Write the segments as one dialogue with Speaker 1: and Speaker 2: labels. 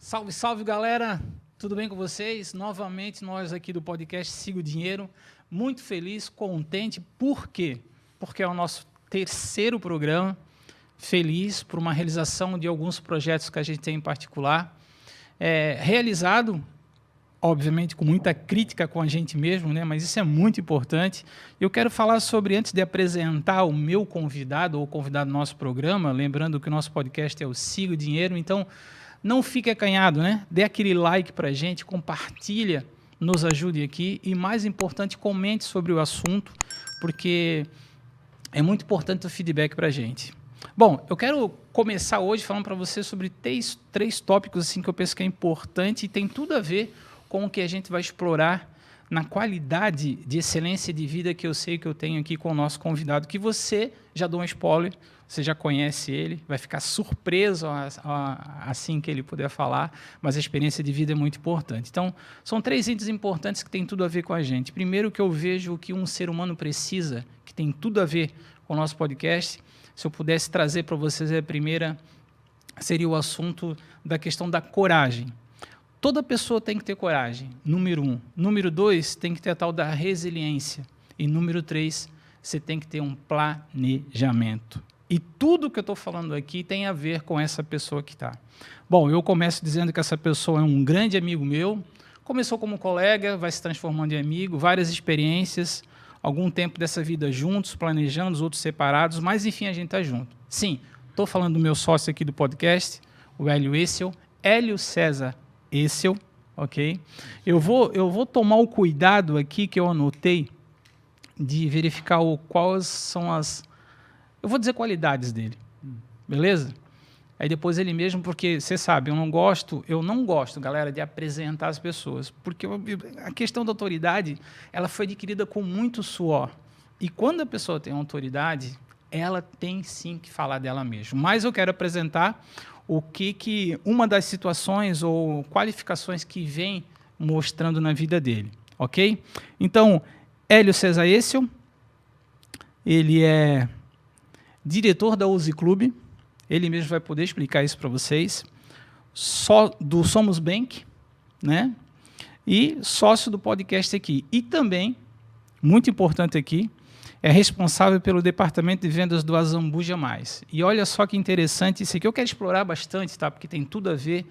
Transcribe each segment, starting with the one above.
Speaker 1: Salve, salve, galera! Tudo bem com vocês? Novamente, nós aqui do podcast Siga o Dinheiro. Muito feliz, contente. Por quê? Porque é o nosso terceiro programa. Feliz por uma realização de alguns projetos que a gente tem em particular. Realizado, obviamente, com muita crítica com a gente mesmo, né? Mas isso é muito importante. Eu quero falar sobre, antes de apresentar o meu convidado, ou o convidado do nosso programa, lembrando que o nosso podcast é o Siga o Dinheiro, então não fique acanhado, né? Dê aquele like para a gente, compartilha, nos ajude aqui e, mais importante, comente sobre o assunto, porque é muito importante o feedback para a gente. Bom, eu quero começar hoje falando para você sobre três tópicos assim, que eu penso que é importante e tem tudo a ver com o que a gente vai explorar na qualidade de excelência de vida que eu sei que eu tenho aqui com o nosso convidado, que você, já dou um spoiler, você já conhece ele, vai ficar surpreso assim que ele puder falar, mas a experiência de vida é muito importante. Então, são três itens importantes que têm tudo a ver com a gente. Primeiro, que eu vejo o que um ser humano precisa, que tem tudo a ver com o nosso podcast. Se eu pudesse trazer para vocês a primeira, seria o assunto da questão da coragem. Toda pessoa tem que ter coragem, número 1. Número 2, tem que ter a tal da resiliência. E número 3, você tem que ter um planejamento. E tudo que eu estou falando aqui tem a ver com essa pessoa que está. Bom, eu começo dizendo que essa pessoa é um grande amigo meu, começou como colega, vai se transformando em amigo, várias experiências, algum tempo dessa vida juntos, planejando, os outros separados, mas enfim, a gente está junto. Sim, estou falando do meu sócio aqui do podcast, o Hélio Essel, Hélio César Essel, ok? Eu vou tomar o cuidado aqui que eu anotei de verificar quais são as... Eu vou dizer qualidades dele, beleza? Aí depois ele mesmo, porque você sabe, eu não gosto, galera, de apresentar as pessoas, porque a questão da autoridade, ela foi adquirida com muito suor. E quando a pessoa tem autoridade, ela tem sim que falar dela mesma. Mas eu quero apresentar uma das situações ou qualificações que vem mostrando na vida dele, ok? Então, Hélio César Essel, ele é diretor da Uzi Club, ele mesmo vai poder explicar isso para vocês, do Somos Bank, né? E sócio do podcast aqui. E também, muito importante aqui, é responsável pelo departamento de vendas do Azambuja Mais. E olha só que interessante, isso aqui eu quero explorar bastante, tá? Porque tem tudo a ver,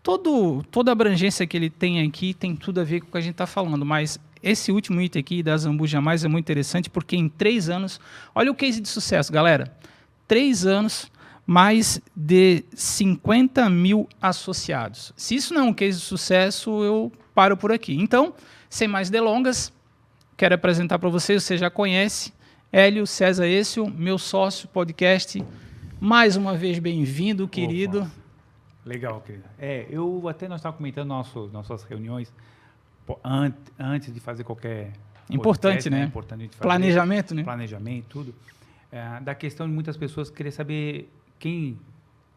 Speaker 1: toda a abrangência que ele tem aqui tem tudo a ver com o que a gente está falando, mas esse último item aqui da Azambuja Mais é muito interessante porque em 3 anos, olha o case de sucesso, galera, 3 anos, mais de 50 mil associados. Se isso não é um case de sucesso, eu paro por aqui. Então, sem mais delongas, quero apresentar para vocês, você já conhece, Hélio César Essel, meu sócio, podcast. Mais uma vez, bem-vindo, querido.
Speaker 2: Opa. Legal, querido. Nós estávamos comentando nossas reuniões antes de fazer qualquer...
Speaker 1: Importante,
Speaker 2: podcast,
Speaker 1: né?
Speaker 2: Importante a gente fazer
Speaker 1: planejamento, né?
Speaker 2: Planejamento, tudo. Da questão de muitas pessoas querer saber quem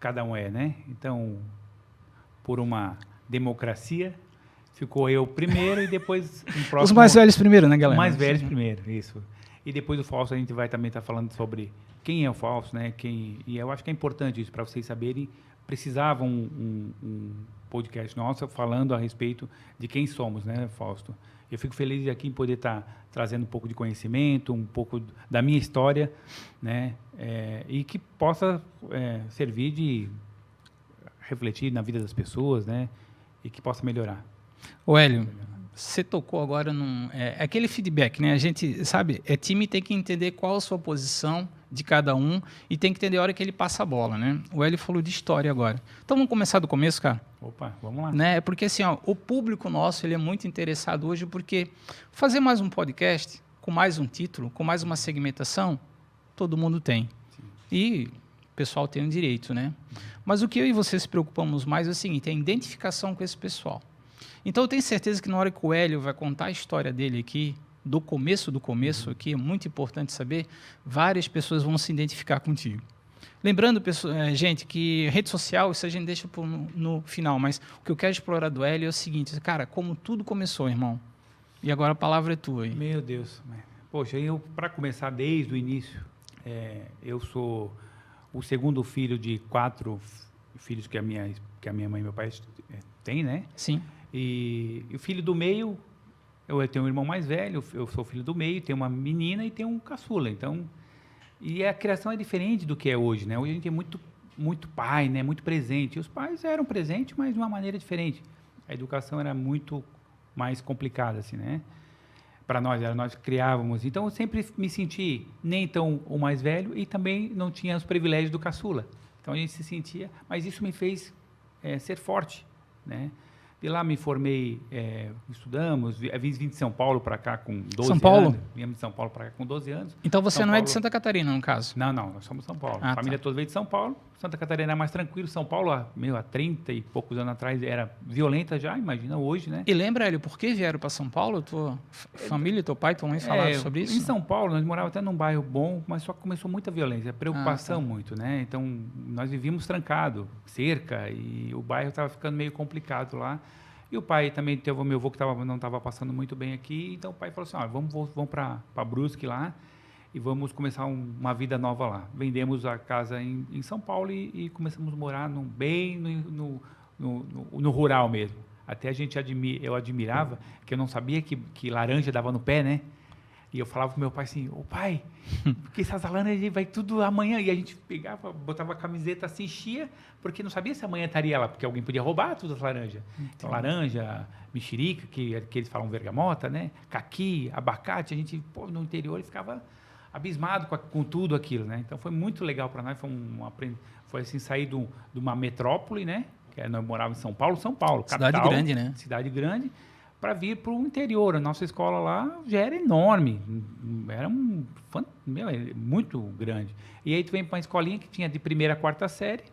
Speaker 2: cada um é, né? Então, por uma democracia... Ficou eu primeiro e depois... próximo,
Speaker 1: os mais velhos primeiro, né, galera?
Speaker 2: Os mais velhos primeiro, isso. E depois do Fausto a gente vai também estar falando sobre quem é o Fausto, né? E eu acho que é importante isso, para vocês saberem. Precisava um podcast nosso falando a respeito de quem somos, né, Fausto? Eu fico feliz de aqui poder estar trazendo um pouco de conhecimento, um pouco da minha história, né? E que possa servir de refletir na vida das pessoas, né? E que possa melhorar.
Speaker 1: Ô Hélio, você tocou agora aquele feedback, né? A gente, sabe, time tem que entender qual a sua posição de cada um e tem que entender a hora que ele passa a bola, né? O Hélio falou de história agora. Então vamos começar do começo, cara?
Speaker 2: Opa, vamos lá.
Speaker 1: Né? Porque assim, o público nosso ele é muito interessado hoje porque fazer mais um podcast com mais um título, com mais uma segmentação, todo mundo tem. Sim. E o pessoal tem um direito, né? Mas o que eu e você se preocupamos mais é o seguinte, é a identificação com esse pessoal. Então, eu tenho certeza que na hora que o Hélio vai contar a história dele aqui, do começo aqui, é muito importante saber, várias pessoas vão se identificar contigo. Lembrando, gente, que rede social, isso a gente deixa no final, mas o que eu quero explorar do Hélio é o seguinte, cara, como tudo começou, irmão, e agora a palavra é tua. Aí.
Speaker 2: Meu Deus. Poxa, para começar desde o início, eu sou o segundo filho de 4 filhos que a minha mãe e meu pai têm, né?
Speaker 1: Sim.
Speaker 2: E o filho do meio, eu tenho um irmão mais velho, eu sou filho do meio, tenho uma menina e tenho um caçula. Então, e a criação é diferente do que é hoje, né? Hoje a gente tem muito pai, né? Muito presente. E os pais eram presentes, mas de uma maneira diferente. A educação era muito mais complicada, assim, né? Para nós, nós criávamos. Então, eu sempre me senti nem tão o mais velho e também não tinha os privilégios do caçula. Então, a gente se sentia... Mas isso me fez ser forte, né? De lá me formei, estudamos, vim de São Paulo para cá com 12
Speaker 1: São Paulo?
Speaker 2: anos. Viemos de São Paulo para cá com 12 anos.
Speaker 1: Então você
Speaker 2: São
Speaker 1: não é
Speaker 2: Paulo...
Speaker 1: de Santa Catarina, no caso?
Speaker 2: Não, nós somos de São Paulo.
Speaker 1: Ah,
Speaker 2: A família
Speaker 1: tá.
Speaker 2: toda veio de São Paulo. Santa Catarina é mais tranquilo. São Paulo, há 30 e poucos anos atrás, era violenta já, imagina hoje, né?
Speaker 1: E lembra, Hélio, por que vieram para São Paulo? Tua família, teu pai, tua mãe falaram sobre isso?
Speaker 2: Em São Paulo, nós morávamos até num bairro bom, mas só que começou muita violência, preocupação muito, né? Então, nós vivíamos trancado, cerca, e o bairro estava ficando meio complicado lá. E o pai também teve o meu avô que não estava passando muito bem aqui, então o pai falou assim, vamos para Brusque lá e vamos começar uma vida nova lá. Vendemos a casa em São Paulo e começamos a morar bem no rural mesmo. Até eu admirava, que eu não sabia que laranja dava no pé, né? E eu falava pro meu pai assim, pai, porque essas laranjas vai tudo amanhã. E a gente pegava, botava a camiseta assim, enchia, porque não sabia se amanhã estaria lá, porque alguém podia roubar todas as laranjas. Então, laranja, mexerica, que eles falam vergamota, né? Caqui, abacate, a gente, no interior, ficava abismado com tudo aquilo, né? Então, foi muito legal para nós, foi assim, sair de uma metrópole, né? Que nós morávamos em São Paulo, capital.
Speaker 1: Cidade grande, né?
Speaker 2: Cidade grande, para vir para o interior. A nossa escola lá já era enorme, era muito grande. E aí tu vem para uma escolinha que tinha de primeira a quarta série,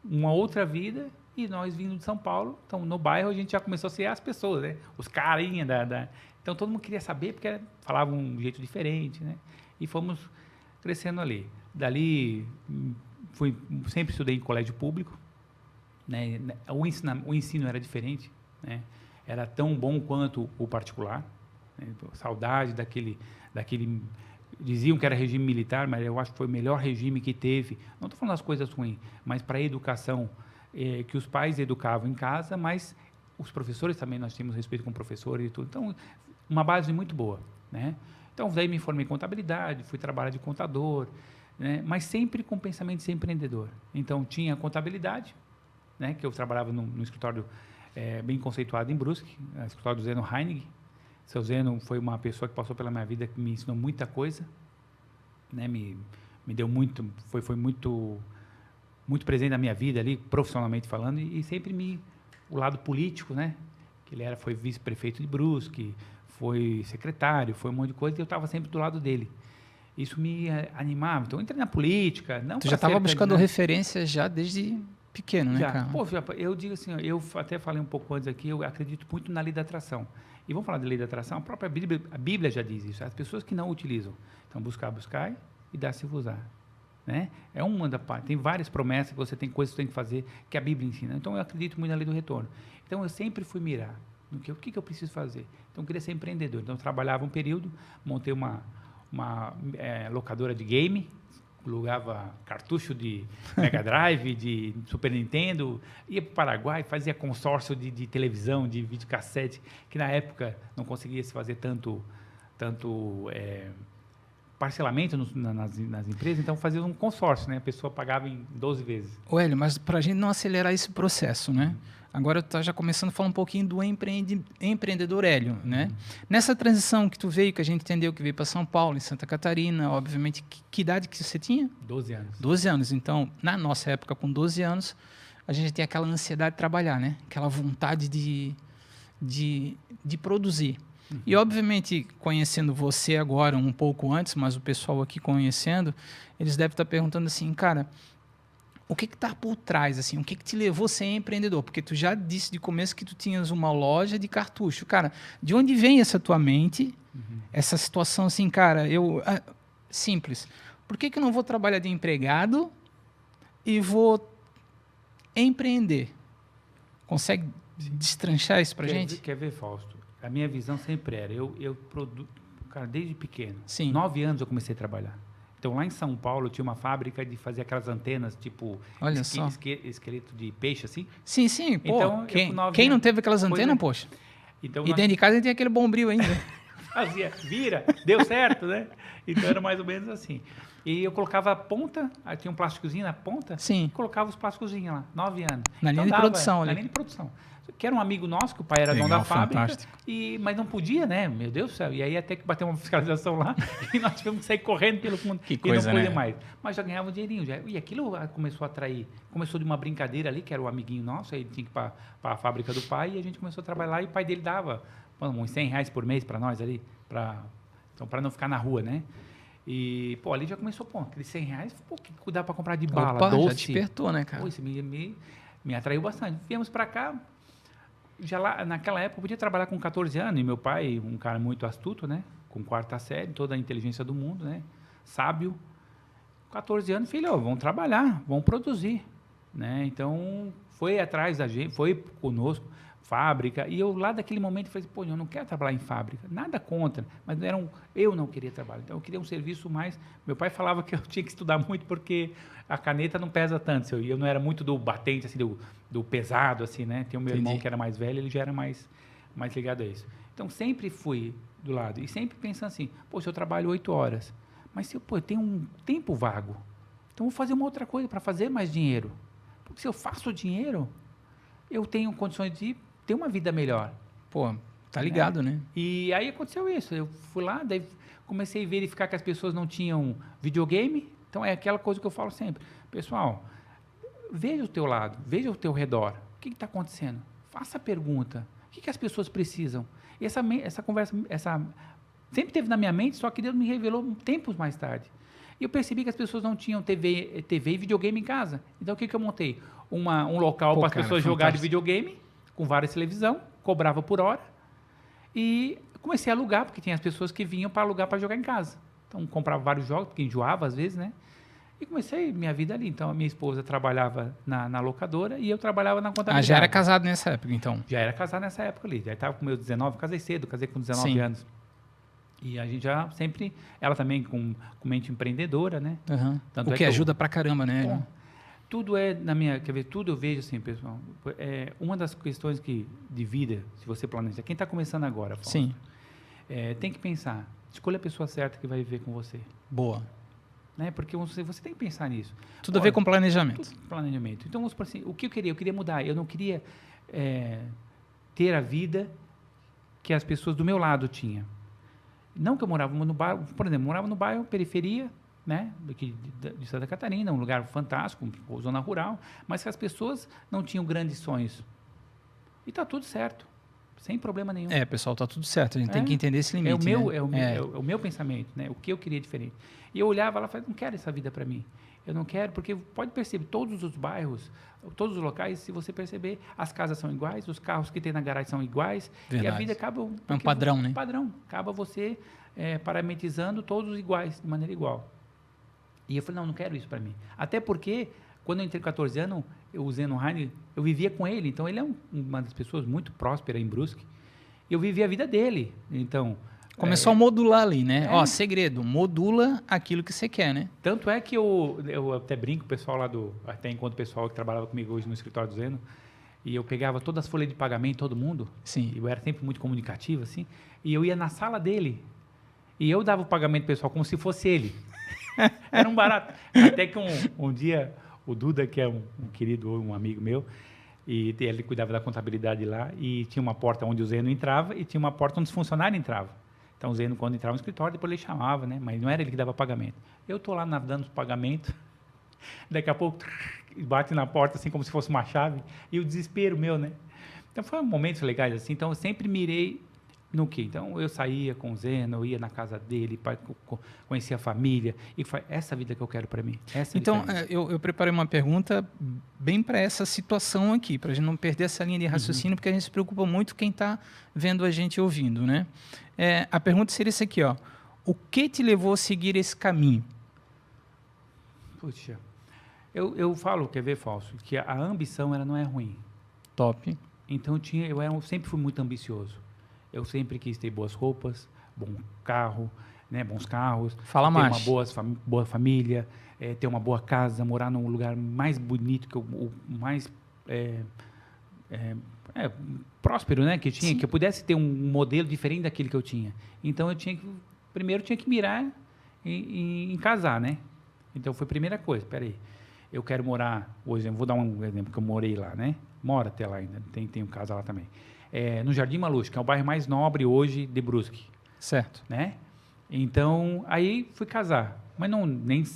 Speaker 2: uma outra vida, e nós vindo de São Paulo, então no bairro a gente já começou a ser as pessoas, né? Os carinha Então todo mundo queria saber, porque falavam um jeito diferente, né? E fomos crescendo ali. Dali, sempre estudei em colégio público, né? O ensino era diferente, né? Era tão bom quanto o particular, né? Saudade daquele... Diziam que era regime militar, mas eu acho que foi o melhor regime que teve. Não estou falando das coisas ruins, mas para a educação, que os pais educavam em casa, mas os professores também, nós tínhamos respeito com professores e tudo. Então, uma base muito boa, né? Então, daí me formei em contabilidade, fui trabalhar de contador, né? Mas sempre com pensamento de ser empreendedor. Então, tinha contabilidade, né? Que eu trabalhava no escritório bem conceituado em Brusque, o escritório do Zeno Heinig. Seu Zeno foi uma pessoa que passou pela minha vida, que me ensinou muita coisa, né? Me deu muito, foi muito presente na minha vida ali, profissionalmente falando, e sempre o lado político, né? Que ele foi vice-prefeito de Brusque, foi secretário, foi um monte de coisa, e eu estava sempre do lado dele. Isso me animava. Então, eu entrei na política. Não.
Speaker 1: Tu já estava buscando referências já desde pequeno, né, cara?
Speaker 2: Pô, eu digo assim, eu até falei um pouco antes aqui, eu acredito muito na lei da atração. E vamos falar de lei da atração, a própria Bíblia já diz isso. As pessoas que não utilizam. Então, buscai e dá-se-vos-á. Né? É uma da parte. Tem várias promessas que você tem, coisas que você tem que fazer, que a Bíblia ensina. Então, eu acredito muito na lei do retorno. Então, eu sempre fui mirar no o que eu preciso fazer. Então, eu queria ser empreendedor. Então, eu trabalhava um período, montei uma locadora de game, alugava cartucho de Mega Drive, de Super Nintendo, ia para o Paraguai, fazia consórcio de televisão, de videocassete, que na época não conseguia se fazer tanto parcelamento nas empresas, então fazia um consórcio, né? A pessoa pagava em 12 vezes.
Speaker 1: Ô, Hélio, mas para a gente não acelerar esse processo, né? Agora tu tá já começando a falar um pouquinho do empreendedor Hélio, né? Nessa transição que tu veio, que a gente entendeu que veio para São Paulo, em Santa Catarina, obviamente, que idade que você tinha?
Speaker 2: 12 anos.
Speaker 1: 12 anos. Então, na nossa época, com 12 anos, a gente tem aquela ansiedade de trabalhar, né? Aquela vontade de produzir. E, obviamente, conhecendo você agora, um pouco antes, mas o pessoal aqui conhecendo, eles devem estar perguntando assim, cara, o que está por trás, assim, o que te levou a ser empreendedor? Porque tu já disse de começo que tu tinhas uma loja de cartucho. Cara, de onde vem essa tua mente, essa situação assim, cara, simples. Por que eu não vou trabalhar de empregado e vou empreender? Consegue destranchar isso pra gente?
Speaker 2: Quer ver, Fausto? A minha visão sempre era, eu produzo, cara, desde pequeno.
Speaker 1: Sim.
Speaker 2: 9 anos eu comecei a trabalhar. Então, lá em São Paulo, tinha uma fábrica de fazer aquelas antenas, tipo,
Speaker 1: Olha só.
Speaker 2: esqueleto de peixe, assim.
Speaker 1: Sim, sim, pô.
Speaker 2: Então,
Speaker 1: Quem não teve aquelas
Speaker 2: Pois
Speaker 1: antenas,
Speaker 2: é.
Speaker 1: poxa?
Speaker 2: Então,
Speaker 1: E dentro de casa tem aquele bombril ainda.
Speaker 2: fazia, vira, deu certo, né? Então, era mais ou menos assim. E eu colocava a ponta, aí tinha um plásticozinho na ponta,
Speaker 1: Sim.
Speaker 2: colocava os plásticozinhos lá, 9 anos.
Speaker 1: Na linha de produção ali.
Speaker 2: Na linha de produção. Que era um amigo nosso, que o pai era dono
Speaker 1: Legal,
Speaker 2: da fábrica,
Speaker 1: fantástico.
Speaker 2: mas não podia, né? Meu Deus do céu. E aí até que bateu uma fiscalização lá e nós tivemos que sair correndo pelo fundo.
Speaker 1: Que
Speaker 2: e
Speaker 1: coisa,
Speaker 2: não podia
Speaker 1: né?
Speaker 2: mais. Mas já ganhava um dinheirinho. E aquilo começou a atrair. Começou de uma brincadeira ali, que era um amiguinho nosso, aí ele tinha que ir para a fábrica do pai, e a gente começou a trabalhar lá, e o pai dele dava uns R$100 por mês para nós ali, para não ficar na rua, né? E, pô, ali já começou, pô, aqueles R$100, pô, que dá para comprar de bala,
Speaker 1: Opa,
Speaker 2: doce.
Speaker 1: já despertou, né, cara?
Speaker 2: Pô, isso me atraiu bastante. Viemos para cá, já lá, naquela época, eu podia trabalhar com 14 anos, e meu pai, um cara muito astuto, né? Com 4ª série, toda a inteligência do mundo, né? Sábio. 14 anos, filho, ó, vamos trabalhar, vamos produzir, né? Então, foi atrás da gente, foi conosco, fábrica, e eu lá daquele momento falei, pô, eu não quero trabalhar em fábrica, nada contra, mas eu não queria trabalhar, então eu queria um serviço mais, meu pai falava que eu tinha que estudar muito porque a caneta não pesa tanto, eu não era muito do batente, assim, do pesado, assim, né, tem o meu irmão que era mais velho, ele já era mais ligado a isso, então sempre fui do lado, e sempre pensando assim, pô, se eu trabalho 8 horas, mas se eu tenho um tempo vago, então vou fazer uma outra coisa para fazer mais dinheiro, porque se eu faço dinheiro, eu tenho condições de ter uma vida melhor.
Speaker 1: Pô, tá ligado, né?
Speaker 2: E aí aconteceu isso. Eu fui lá, daí comecei a verificar que as pessoas não tinham videogame. Então é aquela coisa que eu falo sempre. Pessoal, veja o teu lado, veja o teu redor. O que está acontecendo? Faça a pergunta. O que as pessoas precisam? E essa conversa, sempre teve na minha mente, só que Deus me revelou tempos mais tarde. E eu percebi que as pessoas não tinham TV e videogame em casa. Então, o que eu montei? Um local para as pessoas jogarem videogame, com várias televisão, cobrava por hora. E comecei a alugar, porque tinha as pessoas que vinham para alugar para jogar em casa. Então, comprava vários jogos, porque enjoava às vezes, né? E comecei minha vida ali. Então, a minha esposa trabalhava na locadora e eu trabalhava na contabilidade.
Speaker 1: Já era casado nessa época, então?
Speaker 2: Já era casado nessa época ali. Já estava com meus 19, casei cedo, casei com 19 anos. E a gente já sempre... Ela também com mente empreendedora, né?
Speaker 1: Uhum. O que ajuda pra caramba, né?
Speaker 2: Bom, tudo é na minha... Quer ver? Tudo eu vejo assim, pessoal. Uma das questões de vida, se você planeja... Quem está começando agora, Fausto,
Speaker 1: sim,
Speaker 2: tem que pensar. Escolha a pessoa certa que vai viver com você.
Speaker 1: Boa.
Speaker 2: Né? Porque você tem que pensar nisso.
Speaker 1: Tudo a ver com planejamento.
Speaker 2: Tudo planejamento. Então, vamos por assim, o que eu queria? Eu queria mudar. Eu não queria ter a vida que as pessoas do meu lado tinham. Não que eu morava no bairro, por exemplo, morava no bairro, periferia, né, aqui de Santa Catarina, um lugar fantástico, zona rural, mas que as pessoas não tinham grandes sonhos. E está tudo certo, sem problema nenhum.
Speaker 1: Pessoal, está tudo certo. A gente tem que entender esse limite.
Speaker 2: É o meu pensamento, né, o que eu queria diferente. E eu olhava lá e falava, não quero essa vida para mim. Eu não quero, porque pode perceber, todos os bairros, todos os locais, se você perceber, as casas são iguais, os carros que tem na garagem são iguais,
Speaker 1: Verdade.
Speaker 2: e a vida acaba...
Speaker 1: É um padrão, né?
Speaker 2: Padrão. Acaba você parametrizando todos iguais, de maneira igual. E eu falei, não quero isso para mim. Até porque, quando eu entrei com 14 anos, o Zeno Heine, eu vivia com ele, então ele é uma das pessoas muito prósperas em Brusque, e eu vivia a vida dele. Então...
Speaker 1: Começou a modular ali, né? Ó, segredo, modula aquilo que você quer, né?
Speaker 2: Tanto é que eu até brinco, o pessoal lá até encontro o pessoal que trabalhava comigo hoje no escritório do Zeno, e eu pegava todas as folhas de pagamento, todo mundo,
Speaker 1: sim.
Speaker 2: Eu era sempre muito comunicativo, assim, e eu ia na sala dele, e eu dava o pagamento pessoal como se fosse ele. Era um barato. Até que um dia, o Duda, que é um querido, um amigo meu, e ele cuidava da contabilidade lá, e tinha uma porta onde o Zeno entrava, e tinha uma porta onde os funcionários entravam. Então, o Zeno, quando entrava no escritório, depois ele chamava, né? Mas não era ele que dava pagamento. Eu estou lá dando os pagamentos, daqui a pouco bate na porta, assim, como se fosse uma chave, e o desespero meu, né? Então, foram momentos legais, assim. Então, eu sempre mirei no quê? Então, eu saía com o Zeno, eu ia na casa dele, conhecia a família, e foi essa vida que eu quero para mim.
Speaker 1: Então, eu preparei uma pergunta bem para essa situação aqui, para a gente não perder essa linha de raciocínio, porque a gente se preocupa muito quem está vendo a gente e ouvindo, né? A pergunta seria essa aqui, ó. O que te levou a seguir esse caminho?
Speaker 2: Puxa, eu falo, quer ver, Fausto, que a ambição ela não é ruim.
Speaker 1: Top.
Speaker 2: Então, eu sempre fui muito ambicioso. Eu sempre quis ter boas roupas, bom carro, né? Bons carros,
Speaker 1: Fala
Speaker 2: ter
Speaker 1: mais.
Speaker 2: uma boa família, ter uma boa casa, morar num lugar mais bonito, o mais próspero, né? Que tinha,
Speaker 1: Sim.
Speaker 2: que eu pudesse ter um modelo diferente daquele que eu tinha. Então, primeiro tinha que mirar em casar, né? Então, foi a primeira coisa. Peraí, eu quero morar, por exemplo, vou dar um exemplo que eu morei lá, né? Moro até lá ainda, tenho casa lá também. No Jardim Maluche, que é o bairro mais nobre hoje de Brusque,
Speaker 1: Certo.
Speaker 2: né? Então, aí fui casar. Mas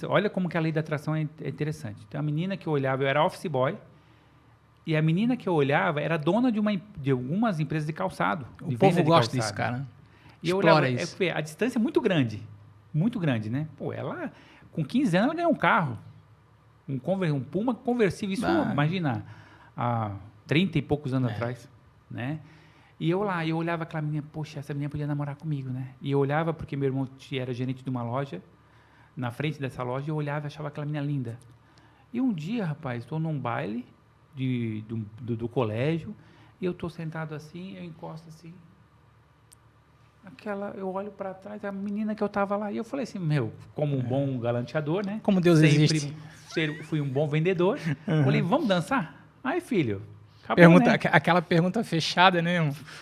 Speaker 2: olha como que a lei da atração é interessante. Então, a menina que eu olhava, eu era office boy, e a menina que eu olhava era dona de algumas empresas de calçado.
Speaker 1: O povo gosta disso,
Speaker 2: calçado.
Speaker 1: cara.
Speaker 2: E eu
Speaker 1: Explora
Speaker 2: olhava,
Speaker 1: isso.
Speaker 2: a distância é muito grande, né? Pô, ela, com 15 anos, ela ganhou um carro, um Puma conversível, isso, imagina, há 30 e poucos anos atrás, né? E eu olhava aquela menina, poxa, essa menina podia namorar comigo, né? E eu olhava, porque meu irmão era gerente de uma loja, na frente dessa loja, eu olhava e achava aquela menina linda. E um dia, rapaz, estou num baile do colégio, e eu estou sentado assim, eu encosto assim, eu olho para trás, a menina que eu estava lá, e eu falei assim, como um bom galanteador, né?
Speaker 1: Como Deus existe.
Speaker 2: Fui um bom vendedor. Falei, vamos dançar? Aí, filho, acabou, né?
Speaker 1: Aquela pergunta fechada, né?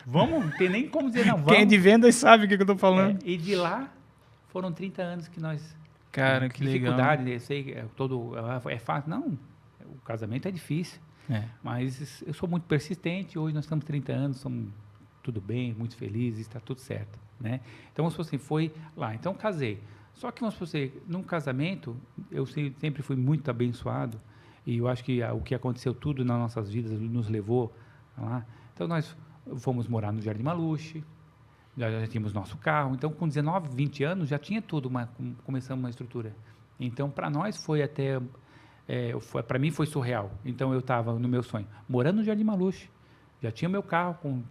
Speaker 2: Vamos, não tem nem como dizer não, vamos.
Speaker 1: Quem é de vendas sabe o que eu estou falando.
Speaker 2: E de lá, foram 30 anos que nós...
Speaker 1: Cara, que legal.
Speaker 2: Dificuldade, eu sei, é fácil. Não, o casamento é difícil. Mas eu sou muito persistente, hoje nós estamos 30 anos, somos tudo bem, muito felizes, está tudo certo, né? Então, vamos supor assim, foi lá, então casei. Só que, vamos supor assim, num casamento, eu sempre fui muito abençoado, e eu acho que o que aconteceu tudo nas nossas vidas nos levou lá. Então, nós fomos morar no Jardim Maluche, já tínhamos nosso carro, então com 19, 20 anos já tinha tudo, começamos uma estrutura. Então, para nós foi até... para mim foi surreal. Então eu estava no meu sonho, morando no Jardim Maluche, já tinha meu carro,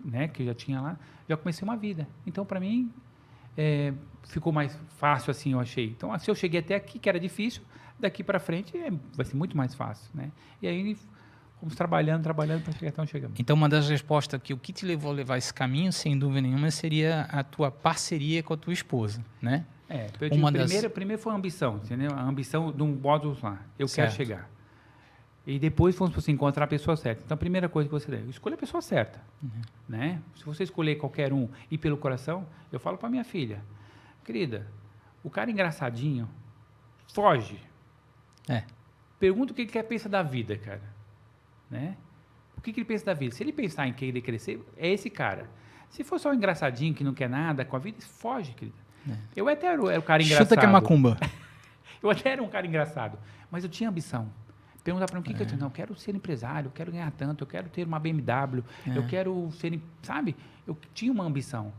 Speaker 2: né, que eu já tinha lá, já comecei uma vida. Então para mim ficou mais fácil assim, eu achei. Então se eu cheguei até aqui, que era difícil, daqui para frente vai ser muito mais fácil, né? E aí fomos trabalhando para chegar até onde chegamos.
Speaker 1: Então uma das respostas que o que te levou a levar esse caminho, sem dúvida nenhuma, seria a tua parceria com a tua esposa, né?
Speaker 2: Primeiro foi a ambição, entendeu? A ambição de um modo lá. Eu
Speaker 1: Certo.
Speaker 2: quero chegar. E depois fomos para encontrar a pessoa certa. Então, a primeira coisa que você deve, escolha a pessoa certa. Né? Se você escolher qualquer um e pelo coração, eu falo para minha filha, querida, o cara engraçadinho, foge. Pergunta o que ele quer pensar da vida, cara. Né? O que ele pensa da vida? Se ele pensar em querer crescer, é esse cara. Se for só um engraçadinho que não quer nada com a vida, foge, querida. Eu até era o cara engraçado.
Speaker 1: Chuta que é macumba.
Speaker 2: Eu até era um cara engraçado, mas eu tinha ambição. Perguntar para mim o que eu tinha. Não, eu quero ser empresário, eu quero ganhar tanto, eu quero ter uma BMW, eu quero ser, sabe? Eu tinha uma ambição,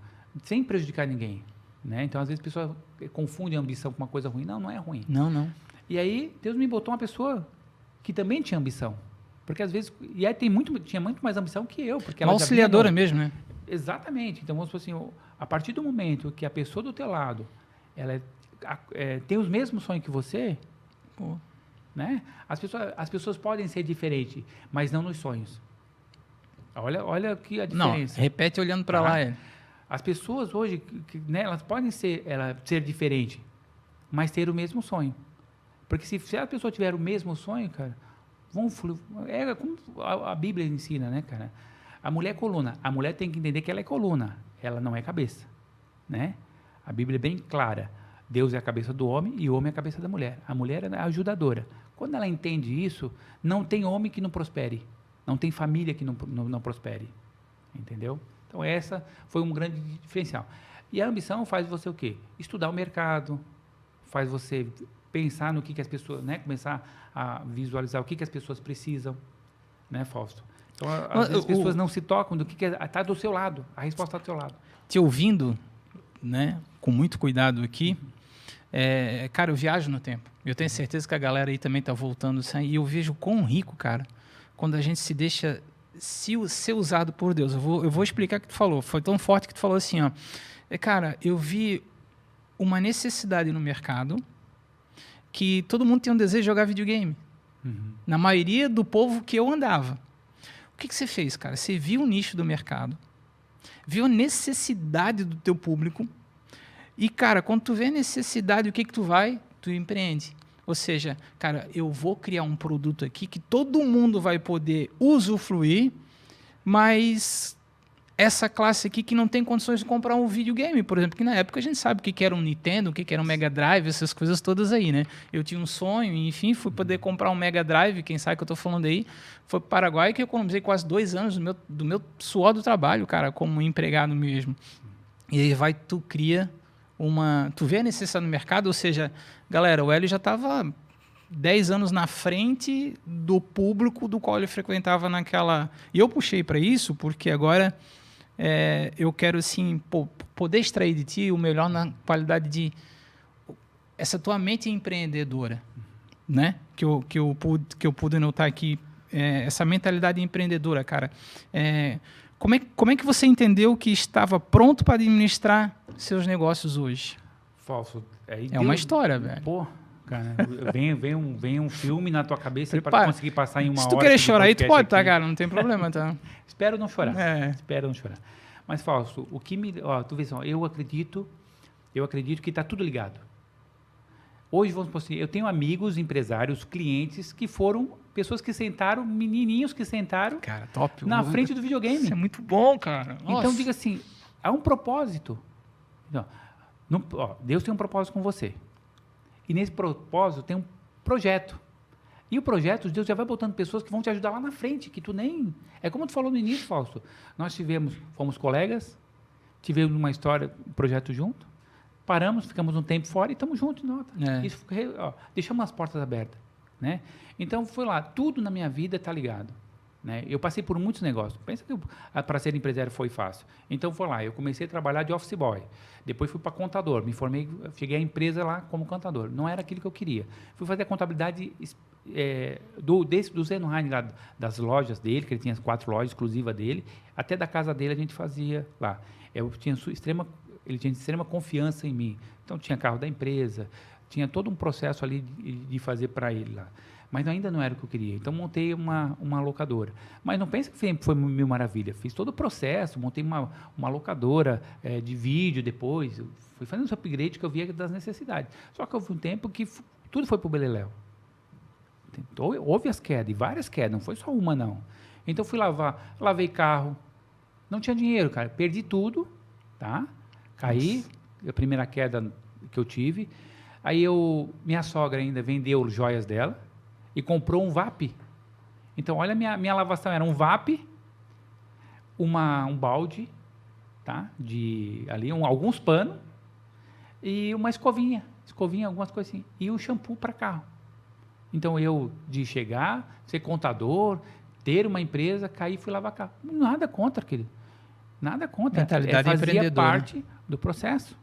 Speaker 2: sem prejudicar ninguém. Né? Então, às vezes, as pessoas confundem a ambição com uma coisa ruim. Não, não é ruim.
Speaker 1: Não.
Speaker 2: E aí, Deus me botou uma pessoa que também tinha ambição. Porque, às vezes, tinha muito mais ambição que eu. Porque ela
Speaker 1: uma auxiliadora mesmo, né?
Speaker 2: Exatamente. Então, vamos supor assim, a partir do momento que a pessoa do teu lado ela tem os mesmos sonhos que você, né? As pessoas podem ser diferentes, mas não nos sonhos. Olha que a diferença.
Speaker 1: Não, repete olhando para lá.
Speaker 2: As pessoas hoje, né, elas podem ser diferentes, mas ter o mesmo sonho. Porque se a pessoa tiver o mesmo sonho, cara, é como a Bíblia ensina, né, cara? A mulher é coluna. A mulher tem que entender que ela é coluna. Ela não é cabeça, né? A Bíblia é bem clara. Deus é a cabeça do homem e o homem é a cabeça da mulher. A mulher é a ajudadora. Quando ela entende isso, não tem homem que não prospere. Não tem família que não prospere. Entendeu? Então, essa foi um grande diferencial. E a ambição faz você o quê? Estudar o mercado, faz você pensar no que as pessoas, né? Começar a visualizar o que as pessoas precisam, né, Fausto? Então, às vezes as pessoas não se tocam do que está do seu lado, a resposta está do seu lado.
Speaker 1: Te ouvindo, né, com muito cuidado aqui, cara, eu viajo no tempo. Eu tenho certeza que a galera aí também está voltando. E eu vejo quão rico, cara, quando a gente se deixa ser usado por Deus. Eu vou explicar o que tu falou. Foi tão forte que tu falou assim, ó. Cara, eu vi uma necessidade no mercado que todo mundo tem um desejo de jogar videogame. Na maioria do povo que eu andava. O que você fez, cara? Você viu o nicho do mercado, viu a necessidade do teu público, E, cara, quando tu vê necessidade, o que tu vai? Tu empreende. Ou seja, cara, eu vou criar um produto aqui que todo mundo vai poder usufruir, mas essa classe aqui que não tem condições de comprar um videogame, por exemplo, que na época a gente sabe o que era um Nintendo, o que era um Mega Drive, essas coisas todas aí, né? Eu tinha um sonho, enfim, fui poder comprar um Mega Drive, quem sabe que eu estou falando aí, foi para o Paraguai, que eu economizei quase 2 anos do meu suor do trabalho, cara, como empregado mesmo. E aí tu cria tu vê a necessidade no mercado, ou seja, galera, o Hélio já estava 10 anos na frente do público do qual ele frequentava naquela... E eu puxei para isso porque agora eu quero, assim, poder extrair de ti o melhor na qualidade de... Essa tua mente empreendedora, né? Que eu pude notar aqui, essa mentalidade empreendedora, cara. Como é que você entendeu que estava pronto para administrar seus negócios hoje?
Speaker 2: Falso.
Speaker 1: Uma história, velho.
Speaker 2: Pô, cara, vem um filme na tua cabeça para conseguir passar em uma hora.
Speaker 1: Se tu querer chorar aí, tu pode, tá, cara? Não tem problema, tá?
Speaker 2: Espero não chorar. Espero não chorar. Mas, Fausto, o que me... Ó, tu vê só, eu acredito que está tudo ligado. Hoje, vamos por assim, eu tenho amigos, empresários, clientes que foram pessoas que sentaram, menininhos que sentaram,
Speaker 1: cara, top,
Speaker 2: na frente do videogame.
Speaker 1: Isso é muito bom, cara. Nossa.
Speaker 2: Então, diga assim, há um propósito. Deus tem um propósito com você. E nesse propósito tem um projeto. E o projeto, Deus já vai botando pessoas que vão te ajudar lá na frente, que tu nem... É como tu falou no início, Fausto. Nós fomos colegas, tivemos uma história, um projeto junto, paramos, ficamos um tempo fora e estamos juntos. Isso, deixamos as portas abertas. Né? Então, foi lá. Tudo na minha vida está ligado. Né? Eu passei por muitos negócios. Pensa que para ser empresário foi fácil. Então, foi lá. Eu comecei a trabalhar de office boy. Depois fui para contador. Me formei, cheguei à empresa lá como contador. Não era aquilo que eu queria. Fui fazer a contabilidade do Zenheim, lá das lojas dele, que ele tinha 4 lojas exclusivas dele. Até da casa dele a gente fazia lá. Ele tinha extrema confiança em mim. Então, tinha carro da empresa, tinha todo um processo ali de fazer para ele lá. Mas ainda não era o que eu queria. Então, montei uma locadora. Mas não pensa que sempre foi mil maravilha. Fiz todo o processo, montei uma locadora de vídeo depois. Fui fazendo os upgrades que eu via das necessidades. Só que houve um tempo que tudo foi para o beleléu. Houve as quedas, e várias quedas, não foi só uma, não. Então, fui lavei carro. Não tinha dinheiro, cara. Perdi tudo, tá? Caí, nossa. A primeira queda que eu tive. Aí, minha sogra ainda vendeu joias dela e comprou um VAP. Então, olha, minha lavação era um VAP, um balde, tá? Alguns panos e uma escovinha, algumas coisas assim. E o shampoo para carro. Então, de chegar, ser contador, ter uma empresa, cair e fui lavar carro. Nada contra, querido. Nada contra.
Speaker 1: Mentalidade
Speaker 2: fazia parte do processo.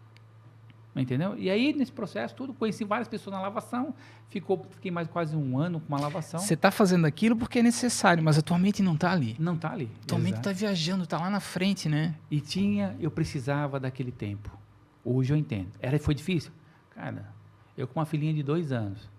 Speaker 2: Entendeu? E aí, nesse processo, conheci várias pessoas na lavação, fiquei mais quase um ano com uma lavação.
Speaker 1: Você está fazendo aquilo porque é necessário, mas a tua mente não está ali.
Speaker 2: Não está ali.
Speaker 1: Tua mente está viajando, está lá na frente, né?
Speaker 2: E eu precisava daquele tempo. Hoje eu entendo. Foi difícil? Cara, eu com uma filhinha de 2 anos,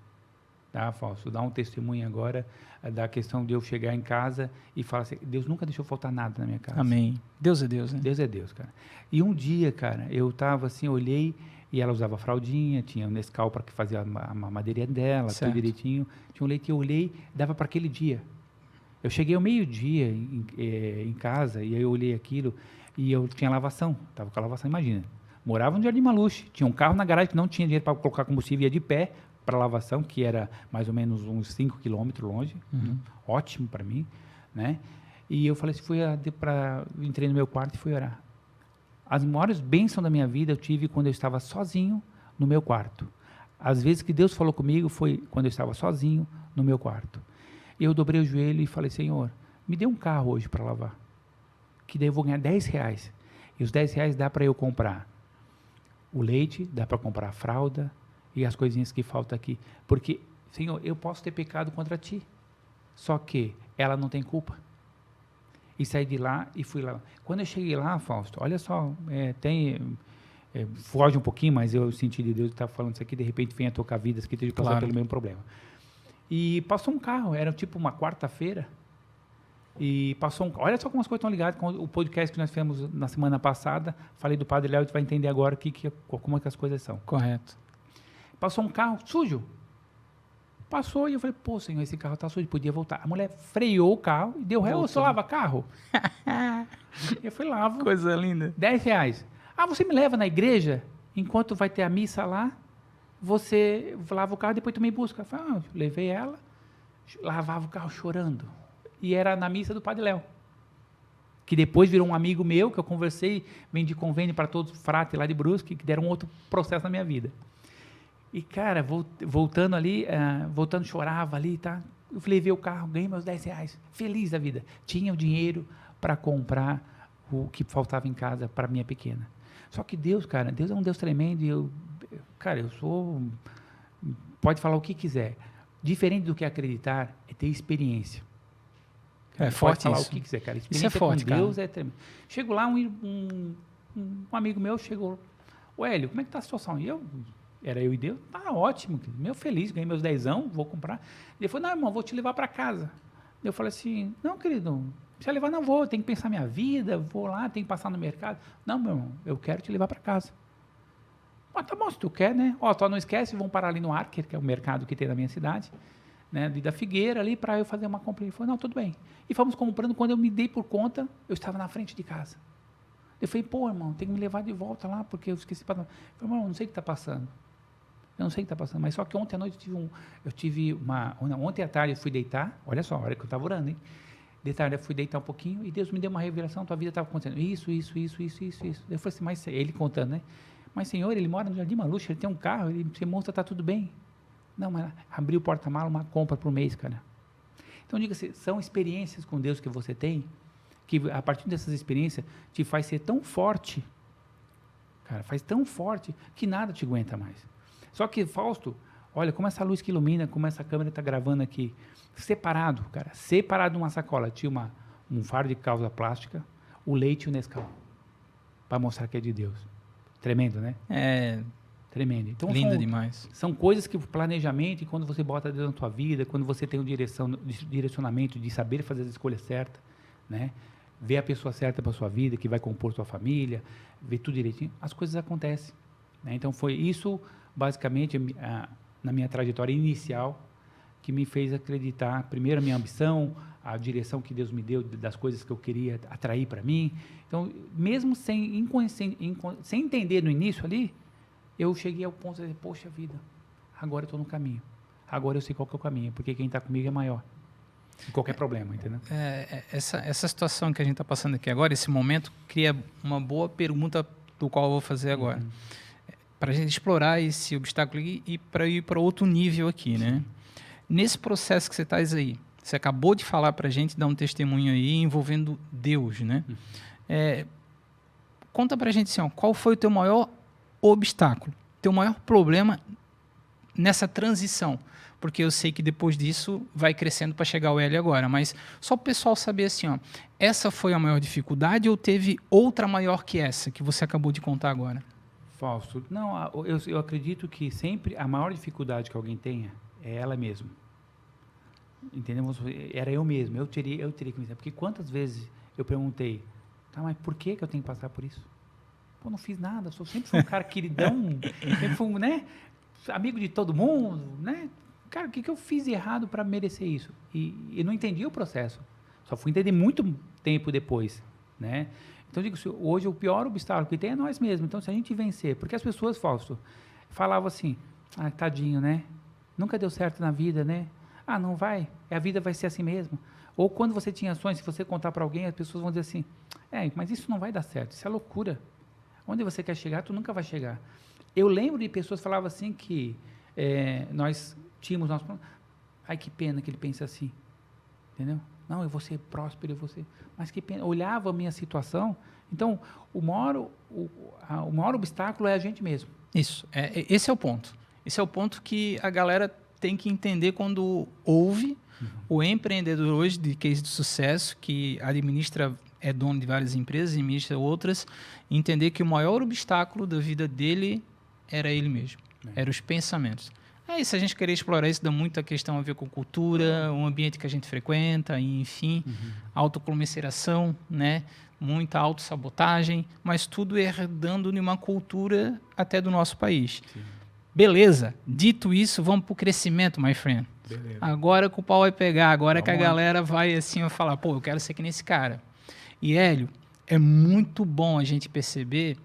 Speaker 2: tá, Fausto? Dar um testemunho agora da questão de eu chegar em casa e falar assim, Deus nunca deixou faltar nada na minha casa.
Speaker 1: Amém. Deus é Deus, né?
Speaker 2: Deus é Deus, cara. E um dia, cara, eu estava assim, olhei, e ela usava fraldinha, tinha o Nescau para que fazia a mamadeirinha dela, certo. Tudo direitinho. Tinha um leite, eu olhei, dava para aquele dia. Eu cheguei ao meio-dia em casa, e aí eu olhei aquilo, e eu tinha lavação, estava com a lavação, imagina. Morava no Jardim Maluche, tinha um carro na garagem que não tinha dinheiro para colocar combustível, ia de pé para a lavação, que era mais ou menos uns 5 quilômetros longe, ótimo para mim, né? E eu falei assim, entrei no meu quarto e fui orar. As maiores bênçãos da minha vida eu tive quando eu estava sozinho no meu quarto. As vezes que Deus falou comigo foi quando eu estava sozinho no meu quarto. E eu dobrei o joelho e falei, Senhor, me dê um carro hoje para lavar, que daí eu vou ganhar R$10. E os R$10 dá para eu comprar o leite, dá para comprar a fralda e as coisinhas que faltam aqui. Porque, Senhor, eu posso ter pecado contra Ti, só que ela não tem culpa. E saí de lá e fui lá. Quando eu cheguei lá, Fausto, olha só, foge um pouquinho, mas eu senti de Deus que estava falando isso aqui, de repente vem a tocar vidas que esteja passando pelo mesmo problema. E passou um carro, era tipo uma quarta-feira, E passou olha só como as coisas estão ligadas com o podcast que nós fizemos na semana passada. Falei do Padre Léo, tu vai entender agora como é que as coisas são.
Speaker 1: Correto.
Speaker 2: Passou um carro sujo. Passou e eu falei, pô, senhor, esse carro tá sujo, podia voltar. A mulher freou o carro e deu ré, você lava carro? Eu fui lavo.
Speaker 1: Coisa linda.
Speaker 2: R$10. Ah, você me leva na igreja, enquanto vai ter a missa lá, você lava o carro e depois tu me busca. Eu falei, levei ela, lavava o carro chorando. E era na missa do Padre Léo, que depois virou um amigo meu, que eu conversei, vendi convênio para todos os frates lá de Brusque, que deram outro processo na minha vida. E, cara, voltando ali, chorava ali, tá? Eu levei o carro, ganhei meus R$10, feliz da vida. Tinha o dinheiro para comprar o que faltava em casa para minha pequena. Só que Deus, cara, Deus é um Deus tremendo e eu sou... Pode falar o que quiser. Diferente do que acreditar, é ter experiência.
Speaker 1: É forte
Speaker 2: falar
Speaker 1: isso.
Speaker 2: O que quiser, cara.
Speaker 1: Isso é forte,
Speaker 2: com Deus
Speaker 1: cara.
Speaker 2: é tremendo. Chego lá, um amigo meu chegou, o Hélio, como é que tá a situação? E era eu e Deus, tá ótimo, meu feliz, ganhei meus 10, vou comprar. Ele falou, não, irmão, vou te levar para casa. Eu falei assim, não, querido, não precisa levar, não vou, tenho que pensar minha vida, vou lá, tenho que passar no mercado. Não, meu irmão, eu quero te levar para casa. Mas tá bom, se tu quer, né? Só não esquece, vamos parar ali no Arker, que é o mercado que tem na minha cidade, né, da Figueira ali, para eu fazer uma compra. Ele falou, não, tudo bem. E fomos comprando, quando eu me dei por conta, eu estava na frente de casa. Eu falei, pô, irmão, tem que me levar de volta lá, porque eu esqueci para... Eu falei, irmão, não sei o que está passando. Eu não sei o que está passando, mas só que ontem à noite ontem à tarde eu fui deitar, olha só, a hora que eu estava orando, hein? De tarde eu fui deitar um pouquinho e Deus me deu uma revelação, tua vida estava acontecendo isso. Eu falei assim, mas ele contando, né? Mas, Senhor, ele mora no Jardim Maluxa, ele tem um carro, ele se mostra, está tudo bem. Não, mas abriu o porta-mala, uma compra por mês, cara. Então, diga-se, são experiências com Deus que você tem, que a partir dessas experiências te faz ser tão forte, cara, faz tão forte que nada te aguenta mais. Só que, Fausto, olha como essa luz que ilumina, como essa câmera está gravando aqui, separado, cara, separado numa sacola, tinha um fardo de calça plástica, o leite e o Nescau, para mostrar que é de Deus. Tremendo, né?
Speaker 1: É...
Speaker 2: Tremendo. Então,
Speaker 1: lindo demais.
Speaker 2: São coisas que planejamento, e quando você bota Deus na tua vida, quando você tem um direcionamento de saber fazer as escolhas certas, né? Ver a pessoa certa para a sua vida, que vai compor sua família, ver tudo direitinho, as coisas acontecem. Né? Então, foi isso, basicamente, na minha trajetória inicial, que me fez acreditar, primeiro, a minha ambição, a direção que Deus me deu das coisas que eu queria atrair para mim. Então, mesmo sem entender no início ali, eu cheguei ao ponto de dizer, poxa vida, agora eu estou no caminho. Agora eu sei qual que é o caminho, porque quem está comigo é maior. Em qualquer problema, entendeu?
Speaker 1: Essa situação que a gente está passando aqui agora, esse momento, cria uma boa pergunta do qual eu vou fazer agora. Para a gente explorar esse obstáculo e para ir para outro nível aqui, né? Nesse processo que você está aí, você acabou de falar para a gente, dar um testemunho aí envolvendo Deus, né? Conta para a gente assim, qual foi o teu maior obstáculo, teu maior problema nessa transição, porque eu sei que depois disso vai crescendo para chegar ao L agora, mas só para o pessoal saber assim, essa foi a maior dificuldade ou teve outra maior que essa que você acabou de contar agora?
Speaker 2: Falso. Não, eu acredito que sempre a maior dificuldade que alguém tenha é ela mesma. Entendeu? Era eu mesmo, eu teria que me dizer, porque quantas vezes eu perguntei, tá, mas por que eu tenho que passar por isso? Pô, não fiz nada, sempre fui um cara queridão, sempre fui, né, amigo de todo mundo, né? Cara, o que eu fiz de errado para merecer isso? E eu não entendi o processo, só fui entender muito tempo depois, né? Então, eu digo, hoje o pior obstáculo que tem é nós mesmos. Então, se a gente vencer, porque as pessoas, Fausto, falavam assim, tadinho, né? Nunca deu certo na vida, né? Não vai, a vida vai ser assim mesmo. Ou quando você tinha sonhos, se você contar para alguém, as pessoas vão dizer assim, mas isso não vai dar certo, isso é loucura. Onde você quer chegar, tu nunca vai chegar. Eu lembro de pessoas que falavam assim que nós tínhamos nosso plano. Ai, que pena que ele pensa assim. Entendeu? Não, eu vou ser próspero, eu vou ser... Mas que pena. Olhava a minha situação. Então, o maior obstáculo é a gente mesmo.
Speaker 1: Isso. Esse é o ponto. Esse é o ponto que a galera tem que entender quando ouve o empreendedor hoje de case de sucesso, que é dono de várias empresas, administra outras, entender que o maior obstáculo da vida dele era ele mesmo. Eram os pensamentos. É isso, a gente querer explorar isso dá muita questão a ver com cultura, o ambiente que a gente frequenta, e, enfim, autocomisseração, né? Muita autossabotagem, mas tudo herdando de uma cultura até do nosso país.
Speaker 2: Sim.
Speaker 1: Beleza, dito isso, vamos para o crescimento, my friend.
Speaker 2: Beleza.
Speaker 1: Agora que o pau vai pegar, agora que a
Speaker 2: Vamos lá.
Speaker 1: galera vai assim, vai falar, pô, eu quero ser que nesse cara. E, Hélio, é muito bom a gente perceber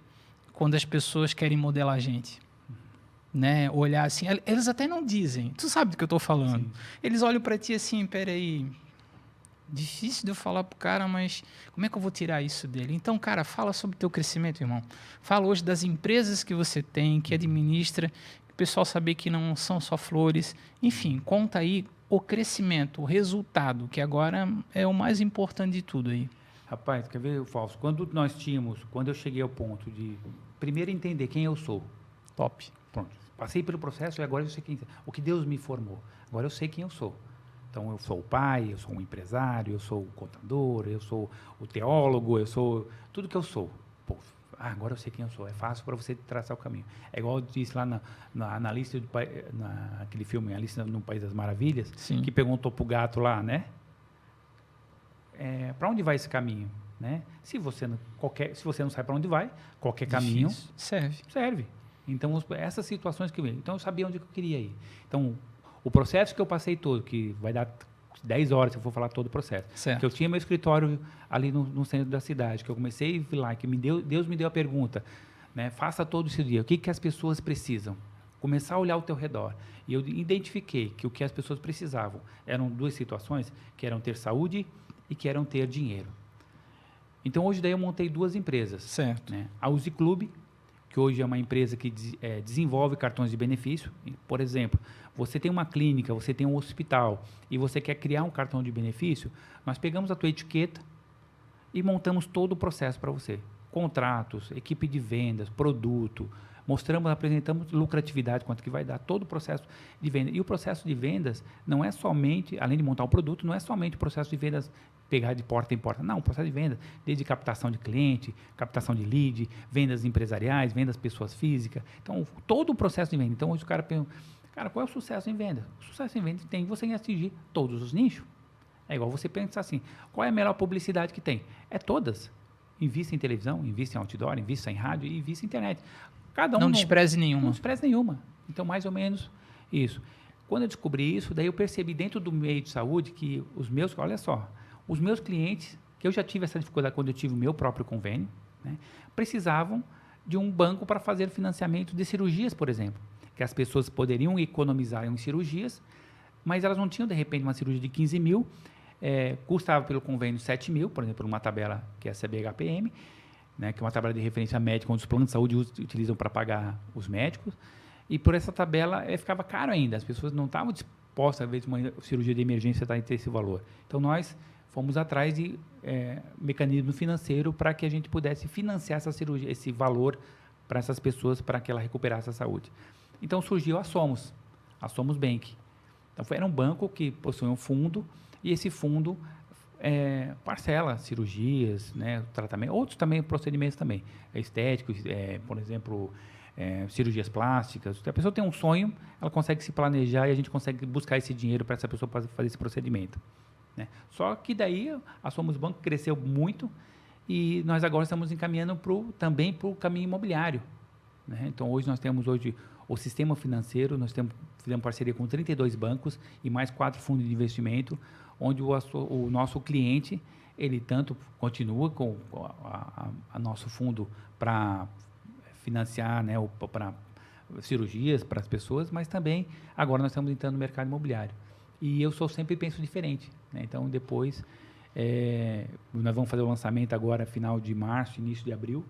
Speaker 1: quando as pessoas querem modelar a gente. Né? Olhar assim, eles até não dizem, tu sabe do que eu estou falando.
Speaker 2: Sim.
Speaker 1: Eles olham para ti assim, peraí, difícil de eu falar pro cara, mas como é que eu vou tirar isso dele? Então, cara, fala sobre o teu crescimento, irmão. Fala hoje das empresas que você tem, que administra, que o pessoal saber que não são só flores. Enfim, conta aí o crescimento, o resultado, que agora é o mais importante de tudo aí.
Speaker 2: Rapaz, quer ver, Fausto? Quando eu cheguei ao ponto de primeiro entender quem eu sou.
Speaker 1: Top.
Speaker 2: Pronto. Passei pelo processo e agora eu sei o que Deus me formou. Agora eu sei quem eu sou. Então, eu sou o pai, eu sou um empresário, eu sou o contador, eu sou o teólogo, eu sou tudo que eu sou. Pô, agora eu sei quem eu sou. É fácil para você traçar o caminho. É igual eu disse lá naquele filme, Alice no País das Maravilhas,
Speaker 1: Sim.
Speaker 2: que perguntou para o gato lá, né? Para onde vai esse caminho? Né? Se você não sabe para onde vai, qualquer caminho serve. Então, essas situações que eu vi. Então, eu sabia onde eu queria ir. Então, o processo que eu passei todo, que vai dar 10 horas se eu for falar todo o processo.
Speaker 1: Certo.
Speaker 2: Que eu tinha meu escritório ali no centro da cidade, que eu comecei a ir lá, que Deus me deu a pergunta, né? Faça todo esse dia. O que as pessoas precisam? Começar a olhar ao teu redor. E eu identifiquei que o que as pessoas precisavam eram duas situações, que eram ter saúde e que eram ter dinheiro. Então, hoje daí eu montei duas empresas.
Speaker 1: Certo.
Speaker 2: Né? A Uzi Club, que hoje é uma empresa que desenvolve cartões de benefício. Por exemplo, você tem uma clínica, você tem um hospital e você quer criar um cartão de benefício, nós pegamos a tua etiqueta e montamos todo o processo para você. Contratos, equipe de vendas, produto, apresentamos lucratividade, quanto que vai dar, todo o processo de venda. E o processo de vendas não é somente, além de montar o produto, não é somente o processo de vendas pegar de porta em porta. Não, o processo de venda, desde captação de cliente, captação de lead, vendas empresariais, vendas pessoas físicas. Então, todo o processo de venda. Então, hoje o cara pergunta, cara, qual é o sucesso em venda? O sucesso em venda tem você atingir todos os nichos. É igual você pensar assim, qual é a melhor publicidade que tem? É todas. Invista em televisão, invista em outdoor, invista em rádio e invista em internet. Cada um
Speaker 1: Não despreze nenhuma.
Speaker 2: Não despreze nenhuma. Então, mais ou menos isso. Quando eu descobri isso, daí eu percebi dentro do meio de saúde que olha só, os meus clientes, que eu já tive essa dificuldade quando eu tive o meu próprio convênio, né, precisavam de um banco para fazer financiamento de cirurgias, por exemplo. Que as pessoas poderiam economizar em cirurgias, mas elas não tinham, de repente, uma cirurgia de 15 mil, custava pelo convênio 7 mil, por exemplo, uma tabela que é a CBHPM, né, que é uma tabela de referência médica, onde os planos de saúde utilizam para pagar os médicos, e por essa tabela ficava caro ainda, as pessoas não estavam dispostas, às vezes, uma cirurgia de emergência a ter esse valor. Então, nós fomos atrás de mecanismo financeiro para que a gente pudesse financiar essa cirurgia, esse valor para essas pessoas, para que ela recuperasse a saúde. Então, surgiu a Somos Bank. Então, era um banco que possui um fundo, e esse fundo parcela cirurgias, né, tratamento, outros também procedimentos também, estéticos, por exemplo, cirurgias plásticas. Se a pessoa tem um sonho, ela consegue se planejar e a gente consegue buscar esse dinheiro para essa pessoa fazer esse procedimento. Né? Só que daí a Somos Banco cresceu muito e nós agora estamos encaminhando também para o caminho imobiliário. Né? Então, hoje nós temos o sistema financeiro, fizemos parceria com 32 bancos e mais 4 fundos de investimento, onde o nosso cliente, ele tanto continua com a nosso fundo para financiar, né, para cirurgias para as pessoas, mas também agora nós estamos entrando no mercado imobiliário. E eu sempre penso diferente. Né? Então, depois, nós vamos fazer o lançamento agora, final de março, início de abril,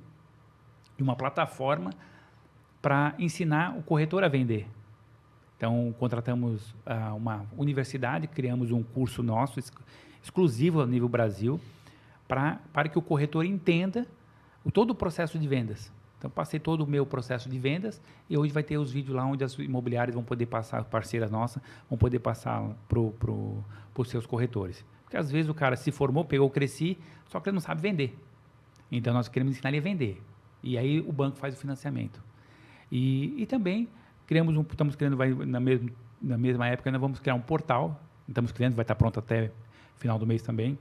Speaker 2: de uma plataforma para ensinar o corretor a vender. Então, contratamos uma universidade, criamos um curso nosso, exclusivo a nível Brasil, para que o corretor entenda todo o processo de vendas. Então, passei todo o meu processo de vendas e hoje vai ter os vídeos lá onde as imobiliárias vão poder passar, parceiras nossas, vão poder passar para os seus corretores. Porque, às vezes, o cara se formou, pegou o Cresci, só que ele não sabe vender. Então, nós queremos ensinar ele a vender. E aí, o banco faz o financiamento. E também estamos criando, na mesma época, nós vamos criar um portal, estamos criando, vai estar pronto até final do mês também,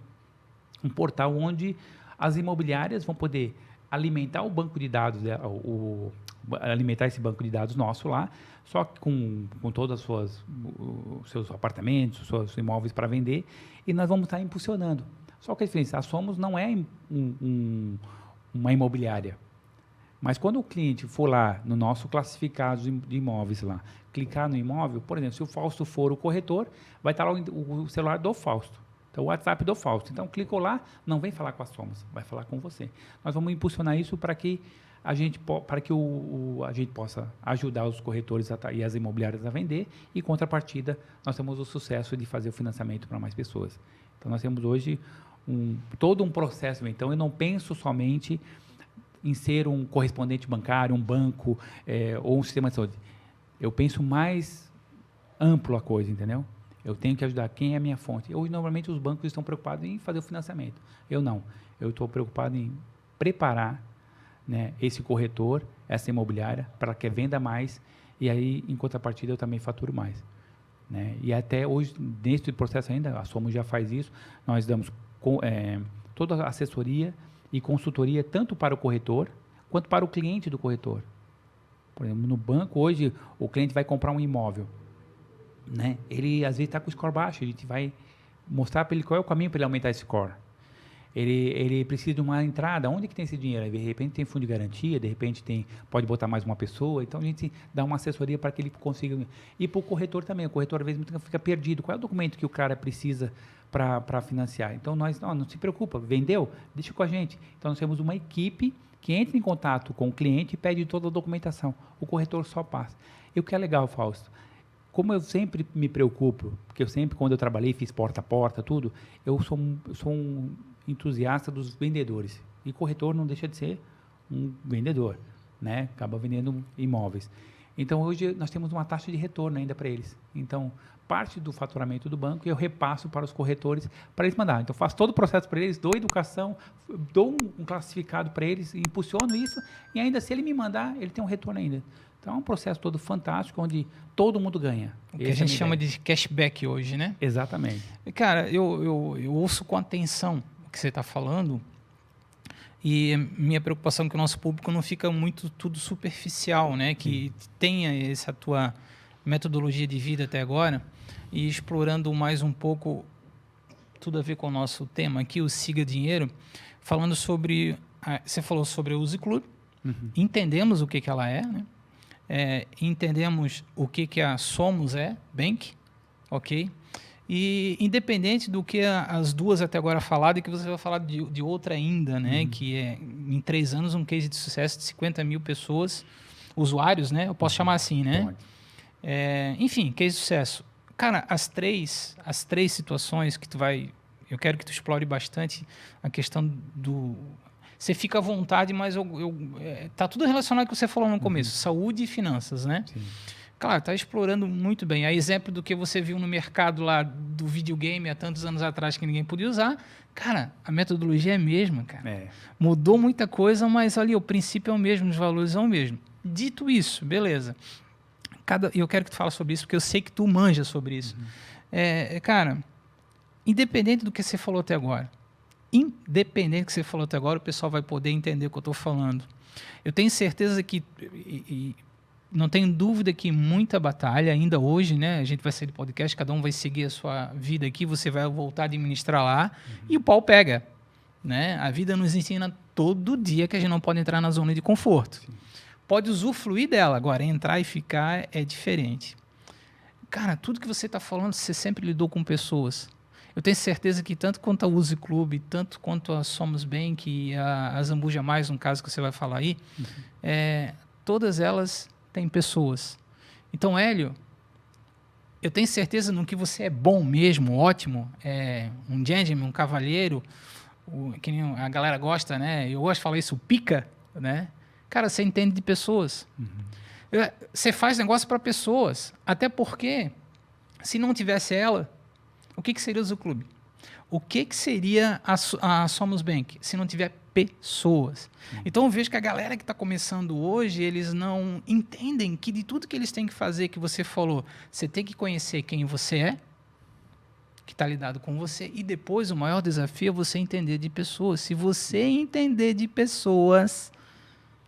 Speaker 2: um portal onde as imobiliárias vão poder alimentar o banco de dados, alimentar esse banco de dados nosso lá, só que com todos os seus apartamentos, os seus imóveis para vender, e nós vamos estar impulsionando. Só que a diferença, a Somos não é uma imobiliária. Mas quando o cliente for lá no nosso classificado de imóveis lá, clicar no imóvel, por exemplo, se o Fausto for o corretor, vai estar lá o celular do Fausto. Então, o WhatsApp do Fausto. Então, clicou lá, não vem falar com a Somos, vai falar com você. Nós vamos impulsionar isso para que a gente possa ajudar os corretores e as imobiliárias a vender, e, em contrapartida, nós temos o sucesso de fazer o financiamento para mais pessoas. Então, nós temos hoje todo um processo. Então, eu não penso somente em ser um correspondente bancário, um banco ou um sistema de saúde. Eu penso mais amplo a coisa, entendeu? Eu tenho que ajudar quem é a minha fonte. Hoje, normalmente, os bancos estão preocupados em fazer o financiamento. Eu não. Eu estou preocupado em preparar, né, esse corretor, essa imobiliária, para que venda mais, e aí, em contrapartida, eu também faturo mais. Né? E até hoje, nesse processo ainda, a Somos já faz isso, nós damos toda a assessoria e consultoria, tanto para o corretor, quanto para o cliente do corretor. Por exemplo, no banco, hoje, o cliente vai comprar um imóvel. Né? Ele, às vezes, está com o score baixo. A gente vai mostrar para ele qual é o caminho para ele aumentar esse score. Ele precisa de uma entrada. Onde que tem esse dinheiro? De repente, tem fundo de garantia, de repente, pode botar mais uma pessoa. Então, a gente dá uma assessoria para que ele consiga... E para o corretor também. O corretor, às vezes, fica perdido. Qual é o documento que o cara precisa para financiar? Então, não se preocupa. Vendeu? Deixa com a gente. Então, nós temos uma equipe que entra em contato com o cliente e pede toda a documentação. O corretor só passa. E o que é legal, Fausto? Como eu sempre me preocupo, porque quando eu trabalhei, fiz porta a porta, tudo, eu sou um entusiasta dos vendedores. E corretor não deixa de ser um vendedor, né? Acaba vendendo imóveis. Então, hoje, nós temos uma taxa de retorno ainda para eles. Então, parte do faturamento do banco eu repasso para os corretores para eles mandarem. Então, faço todo o processo para eles, dou educação, dou um classificado para eles, impulsiono isso, e ainda se ele me mandar, ele tem um retorno ainda. Então, é um processo todo fantástico, onde todo mundo ganha.
Speaker 1: O que a gente chama de cashback hoje, né?
Speaker 2: Exatamente.
Speaker 1: Cara, eu ouço com atenção o que você está falando, e minha preocupação é que o nosso público não fica muito tudo superficial, né? Que tenha essa tua metodologia de vida até agora, e explorando mais um pouco, tudo a ver com o nosso tema aqui, o Siga Dinheiro, falando sobre... Você falou sobre a Use Club, entendemos o que ela é, né? Entendemos o que a Somos Bank, ok? E independente do que as duas até agora falaram, e que você vai falar de outra ainda, né? Que é, em 3 anos, um case de sucesso de 50 mil pessoas, usuários, né? Eu posso chamar assim, né? Enfim, case de sucesso. Cara, as três situações que eu quero que tu explore bastante a questão do... Você fica à vontade, mas tá tudo relacionado ao que você falou no começo, saúde e finanças, né? Sim. Claro, está explorando muito bem. A exemplo do que você viu no mercado lá do videogame há tantos anos atrás que ninguém podia usar, cara, a metodologia é a mesma, cara. Mudou muita coisa, mas ali o princípio é o mesmo, os valores são o mesmo. Dito isso, beleza. Eu quero que tu fale sobre isso, porque eu sei que tu manja sobre isso. Cara, independente do que você falou até agora, o pessoal vai poder entender o que eu estou falando. Eu tenho certeza que, não tenho dúvida que muita batalha ainda hoje, né? A gente vai sair do podcast, cada um vai seguir a sua vida aqui, você vai voltar a administrar lá, e o pau pega, né? A vida nos ensina todo dia que a gente não pode entrar na zona de conforto. Sim. Pode usufruir dela, agora entrar e ficar é diferente. Cara, tudo que você está falando, você sempre lidou com pessoas. Eu tenho certeza que tanto quanto a Use Club, tanto quanto a Somos Bank e a Zambuja Mais, no caso que você vai falar aí, todas elas têm pessoas. Então, Hélio, eu tenho certeza no que você é bom mesmo, ótimo, um gentleman, um cavalheiro, que nem a galera gosta, né? Eu gosto de falar isso, pica, né? Cara, você entende de pessoas. Você faz negócio para pessoas, até porque, se não tivesse ela, o que seria o Clube? O que seria a Somos Bank se não tiver pessoas. Então eu vejo que a galera que está começando hoje, eles não entendem que de tudo que eles têm que fazer, que você falou, você tem que conhecer quem você é, que está lidado com você, e depois o maior desafio é você entender de pessoas. Se você entender de pessoas,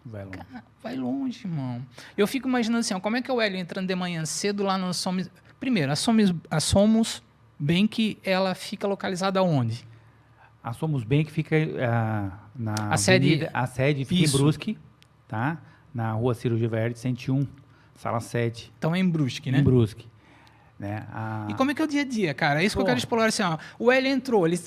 Speaker 2: Vai longe.
Speaker 1: cara, vai longe, irmão. Eu fico imaginando assim, ó, como é que é o Hélio entrando de manhã cedo lá no Somos... Primeiro, a Somos Bank, ela fica localizada onde?
Speaker 2: A Somos Bank fica na
Speaker 1: A sede-
Speaker 2: a sede fica
Speaker 1: Isso.
Speaker 2: em Brusque, tá? Na rua Ciro Giverde, 101, sala 7,
Speaker 1: Então é em Brusque, né?
Speaker 2: em Brusque. Né?
Speaker 1: E como é que é o dia a dia, cara? É isso que eu
Speaker 2: Pô.
Speaker 1: quero explorar. Assim, ó, o Hélio entrou, ele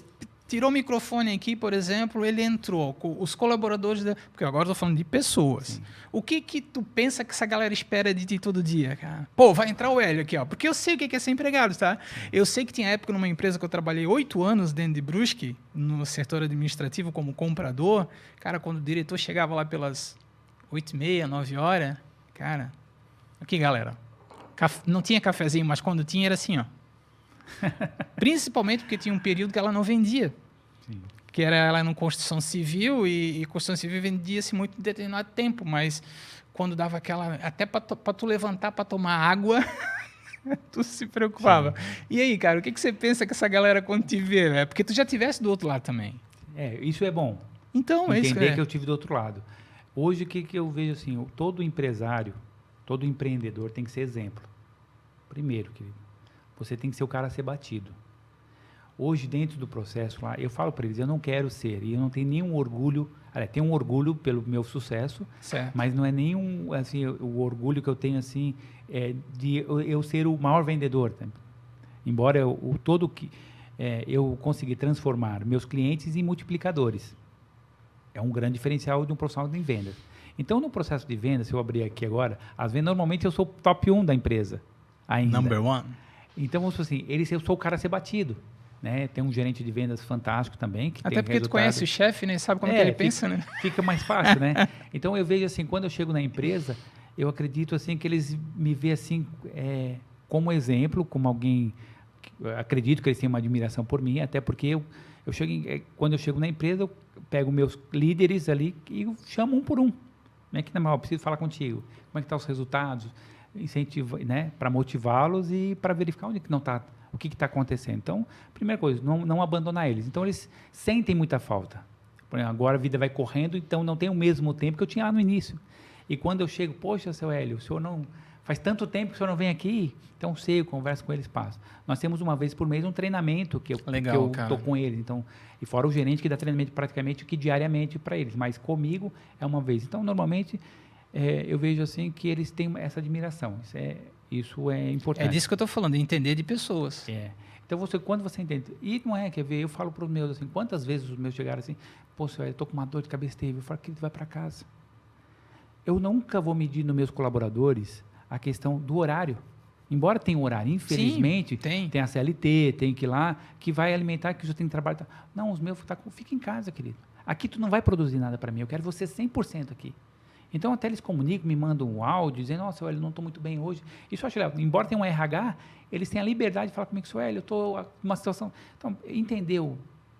Speaker 1: tirou o microfone aqui, por exemplo, ele entrou, os colaboradores, porque agora eu tô falando de pessoas.
Speaker 2: Sim.
Speaker 1: O que tu pensa que essa galera espera de ti todo dia, cara? Pô, vai entrar o Hélio aqui, ó, porque eu sei o que é ser empregado, tá? Eu sei que tinha época numa empresa que eu trabalhei 8 anos dentro de Brusque, no setor administrativo como comprador, cara, quando o diretor chegava lá pelas 8h30, 9h, cara, aqui, galera, não tinha cafezinho, mas quando tinha era assim, ó. Principalmente porque tinha um período que ela não vendia.
Speaker 2: Sim.
Speaker 1: Que era ela no construção civil e construção civil vendia-se muito em determinado tempo, mas quando dava aquela... Até para tu levantar para tomar água, tu se preocupava.
Speaker 2: Sim.
Speaker 1: E aí, cara, o que você pensa que essa galera quando te vê? Né? Porque tu já tivesse do outro lado também.
Speaker 2: Isso é bom.
Speaker 1: Então, é isso
Speaker 2: Entender que eu tive do outro lado. Hoje, o que eu vejo assim, todo empresário, todo empreendedor tem que ser exemplo. Primeiro, querido, você tem que ser o cara a ser batido. Hoje, dentro do processo lá, eu falo para eles, eu não quero ser, e eu não tenho nenhum orgulho, tenho um orgulho pelo meu sucesso,
Speaker 1: certo.
Speaker 2: mas não é nenhum, assim, o orgulho que eu tenho, assim, de eu ser o maior vendedor. Tá? Embora eu consegui transformar meus clientes em multiplicadores. É um grande diferencial de um profissional de vendas. Então, no processo de venda, se eu abrir aqui agora, as vendas, normalmente eu sou o top 1 da empresa ainda.
Speaker 1: Number one.
Speaker 2: Então, vamos assim, eu sou o cara a ser batido. Né? Tem um gerente de vendas fantástico também. Que
Speaker 1: Até
Speaker 2: tem
Speaker 1: porque
Speaker 2: resultado.
Speaker 1: tu conhece o chefe, né? Sabe como que ele pensa, né?
Speaker 2: Fica mais fácil, né? Então, eu vejo assim, quando eu chego na empresa, eu acredito assim que eles me veem assim, como exemplo, como alguém... acredito que eles têm uma admiração por mim, até porque quando eu chego na empresa, eu pego meus líderes ali e eu chamo um por um. Como é que eu preciso falar contigo? Como é que estão os resultados? Incentivo, né? Para motivá-los e para verificar onde que não está, o que está acontecendo. Então, primeira coisa, não abandonar eles. Então, eles sentem muita falta. Por exemplo, agora a vida vai correndo, então não tem o mesmo tempo que eu tinha lá no início. E quando eu chego, poxa, seu Hélio, o senhor não... Faz tanto tempo que o senhor não vem aqui, então sei, eu converso com eles, passo. Nós temos uma vez por mês um treinamento que eu estou com eles, então, e fora o gerente que dá treinamento praticamente que diariamente para eles, mas comigo é uma vez. Então, normalmente, eu vejo assim que eles têm essa admiração, isso é importante.
Speaker 1: É disso que eu estou falando, entender de pessoas.
Speaker 2: Então, quando você entende, e não quer ver, eu falo para os meus assim, quantas vezes os meus chegaram assim, pô, senhor, eu estou com uma dor de cabeça terrível, eu falo, querido, vai para casa. Eu nunca vou medir nos meus colaboradores a questão do horário. Embora tenha um horário, infelizmente,
Speaker 1: sim,
Speaker 2: tem a CLT, tem que ir lá, que vai alimentar, que já tem trabalho. Não, os meus, fica em casa, querido. Aqui tu não vai produzir nada para mim, eu quero você 100% aqui. Então, até eles comunicam, me mandam um áudio, dizendo, nossa, Hélio, não estou muito bem hoje. Isso eu acho legal. Embora tenha um RH, eles têm a liberdade de falar comigo, seu Hélio, eu estou numa situação... Então, entendeu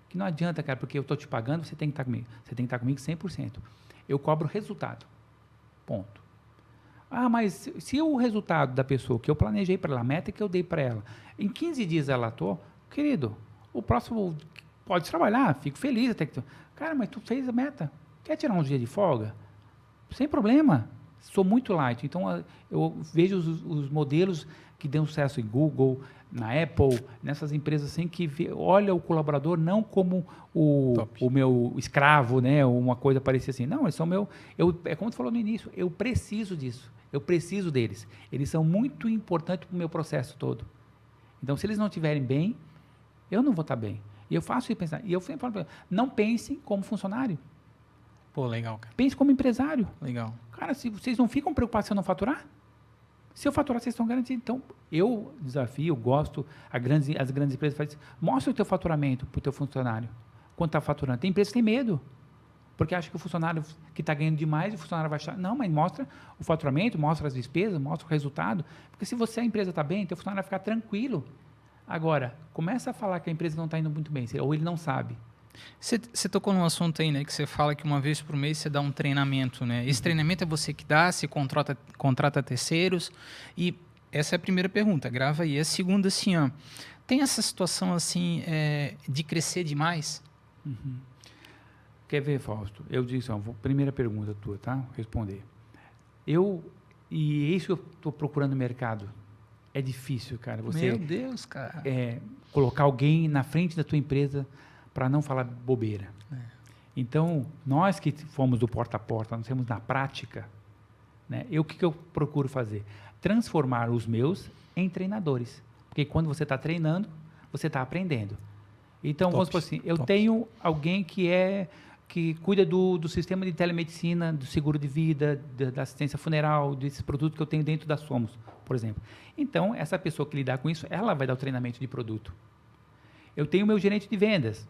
Speaker 2: que não adianta, cara, porque eu estou te pagando, você tem que estar comigo. Você tem que estar comigo 100%. Eu cobro resultado. Ponto. Ah, mas se o resultado da pessoa que eu planejei para ela, a meta que eu dei para ela, em 15 dias ela atuou, querido, o próximo pode trabalhar, fico feliz até que... Cara, mas tu fez a meta, quer tirar uns dias de folga? Sem problema, sou muito light. Então, eu vejo os modelos que dão sucesso em Google, na Apple, nessas empresas assim, que olha o colaborador não como o meu escravo, né, ou uma coisa parecida assim. Não, eles são é como tu falou no início, eu preciso disso, eu preciso deles. Eles são muito importantes para o meu processo todo. Então, se eles não estiverem bem, eu não vou estar bem. E eu faço isso pensar. E eu sempre falo, não pensem como funcionário.
Speaker 1: Pô, legal, cara.
Speaker 2: Pense como empresário.
Speaker 1: Legal.
Speaker 2: Cara, se vocês não ficam preocupados se eu não faturar, se eu faturar, vocês estão garantidos. Então, eu desafio, gosto, as grandes empresas fazem isso. Mostra o teu faturamento para o teu funcionário. Quanto está faturando? Tem empresas que têm medo, porque acha que o funcionário que está ganhando demais, o funcionário vai achar... Não, mas mostra o faturamento, mostra as despesas, mostra o resultado. Porque se a empresa está bem, teu funcionário vai ficar tranquilo. Agora, começa a falar que a empresa não está indo muito bem, ou ele não sabe.
Speaker 1: Você tocou num assunto aí, né, que você fala que uma vez por mês você dá um treinamento, né? Esse treinamento é você que dá, se contrata terceiros. E essa é a primeira pergunta, grava aí. A segunda, assim, ó, tem essa situação, assim, de crescer demais?
Speaker 2: Quer ver, Fausto? Eu disse, ó, primeira pergunta tua, tá? Responder. E isso que eu estou procurando no mercado. É difícil, cara. Você,
Speaker 1: Meu Deus, cara.
Speaker 2: Colocar alguém na frente da tua empresa para não falar bobeira. Então, nós que fomos do porta a porta, nós temos na prática, né? O que eu procuro fazer? Transformar os meus em treinadores. Porque quando você está treinando, você está aprendendo. Então, vamos supor assim, eu tenho alguém que cuida do sistema de telemedicina, do seguro de vida, da assistência funeral, desses produtos que eu tenho dentro da Somos, por exemplo. Então, essa pessoa que lidar com isso, ela vai dar o treinamento de produto. Eu tenho o meu gerente de vendas.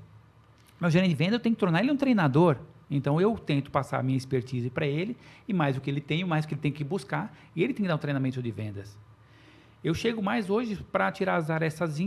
Speaker 2: Meu gerente de vendas, eu tenho que tornar ele um treinador. Então, eu tento passar a minha expertise para ele, e mais o que ele tem, mais o que ele tem que buscar, e ele tem que dar um treinamento de vendas. Eu chego mais hoje para tirar as arestas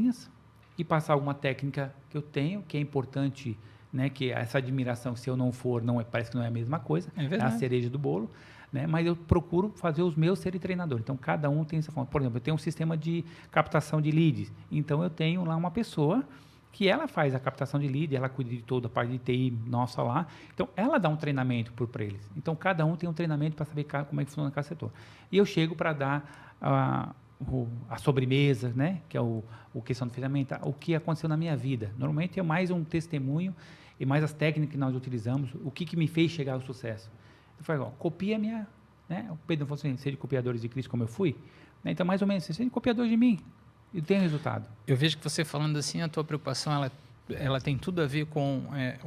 Speaker 2: e passar alguma técnica que eu tenho, que é importante, né, que essa admiração, se eu não for, parece que não é a mesma coisa, é a cereja do bolo, né, mas eu procuro fazer os meus serem treinadores. Então, cada um tem essa forma. Por exemplo, eu tenho um sistema de captação de leads, então eu tenho lá uma pessoa que ela faz a captação de lead, ela cuida de toda a parte de TI nossa lá, então ela dá um treinamento para eles. Então, cada um tem um treinamento para saber como é que funciona cada setor. E eu chego para dar a sobremesa, né, que é o questão de ferramenta, o que aconteceu na minha vida. Normalmente é mais um testemunho e mais as técnicas que nós utilizamos, o que me fez chegar ao sucesso. Eu falei, copia a minha, né, o Pedro falou assim, ser de copiadores de Cristo como eu fui, né, então mais ou menos, ser de copiador de mim, e tem resultado.
Speaker 1: Eu vejo que você falando assim, a tua preocupação, ela tem tudo a ver com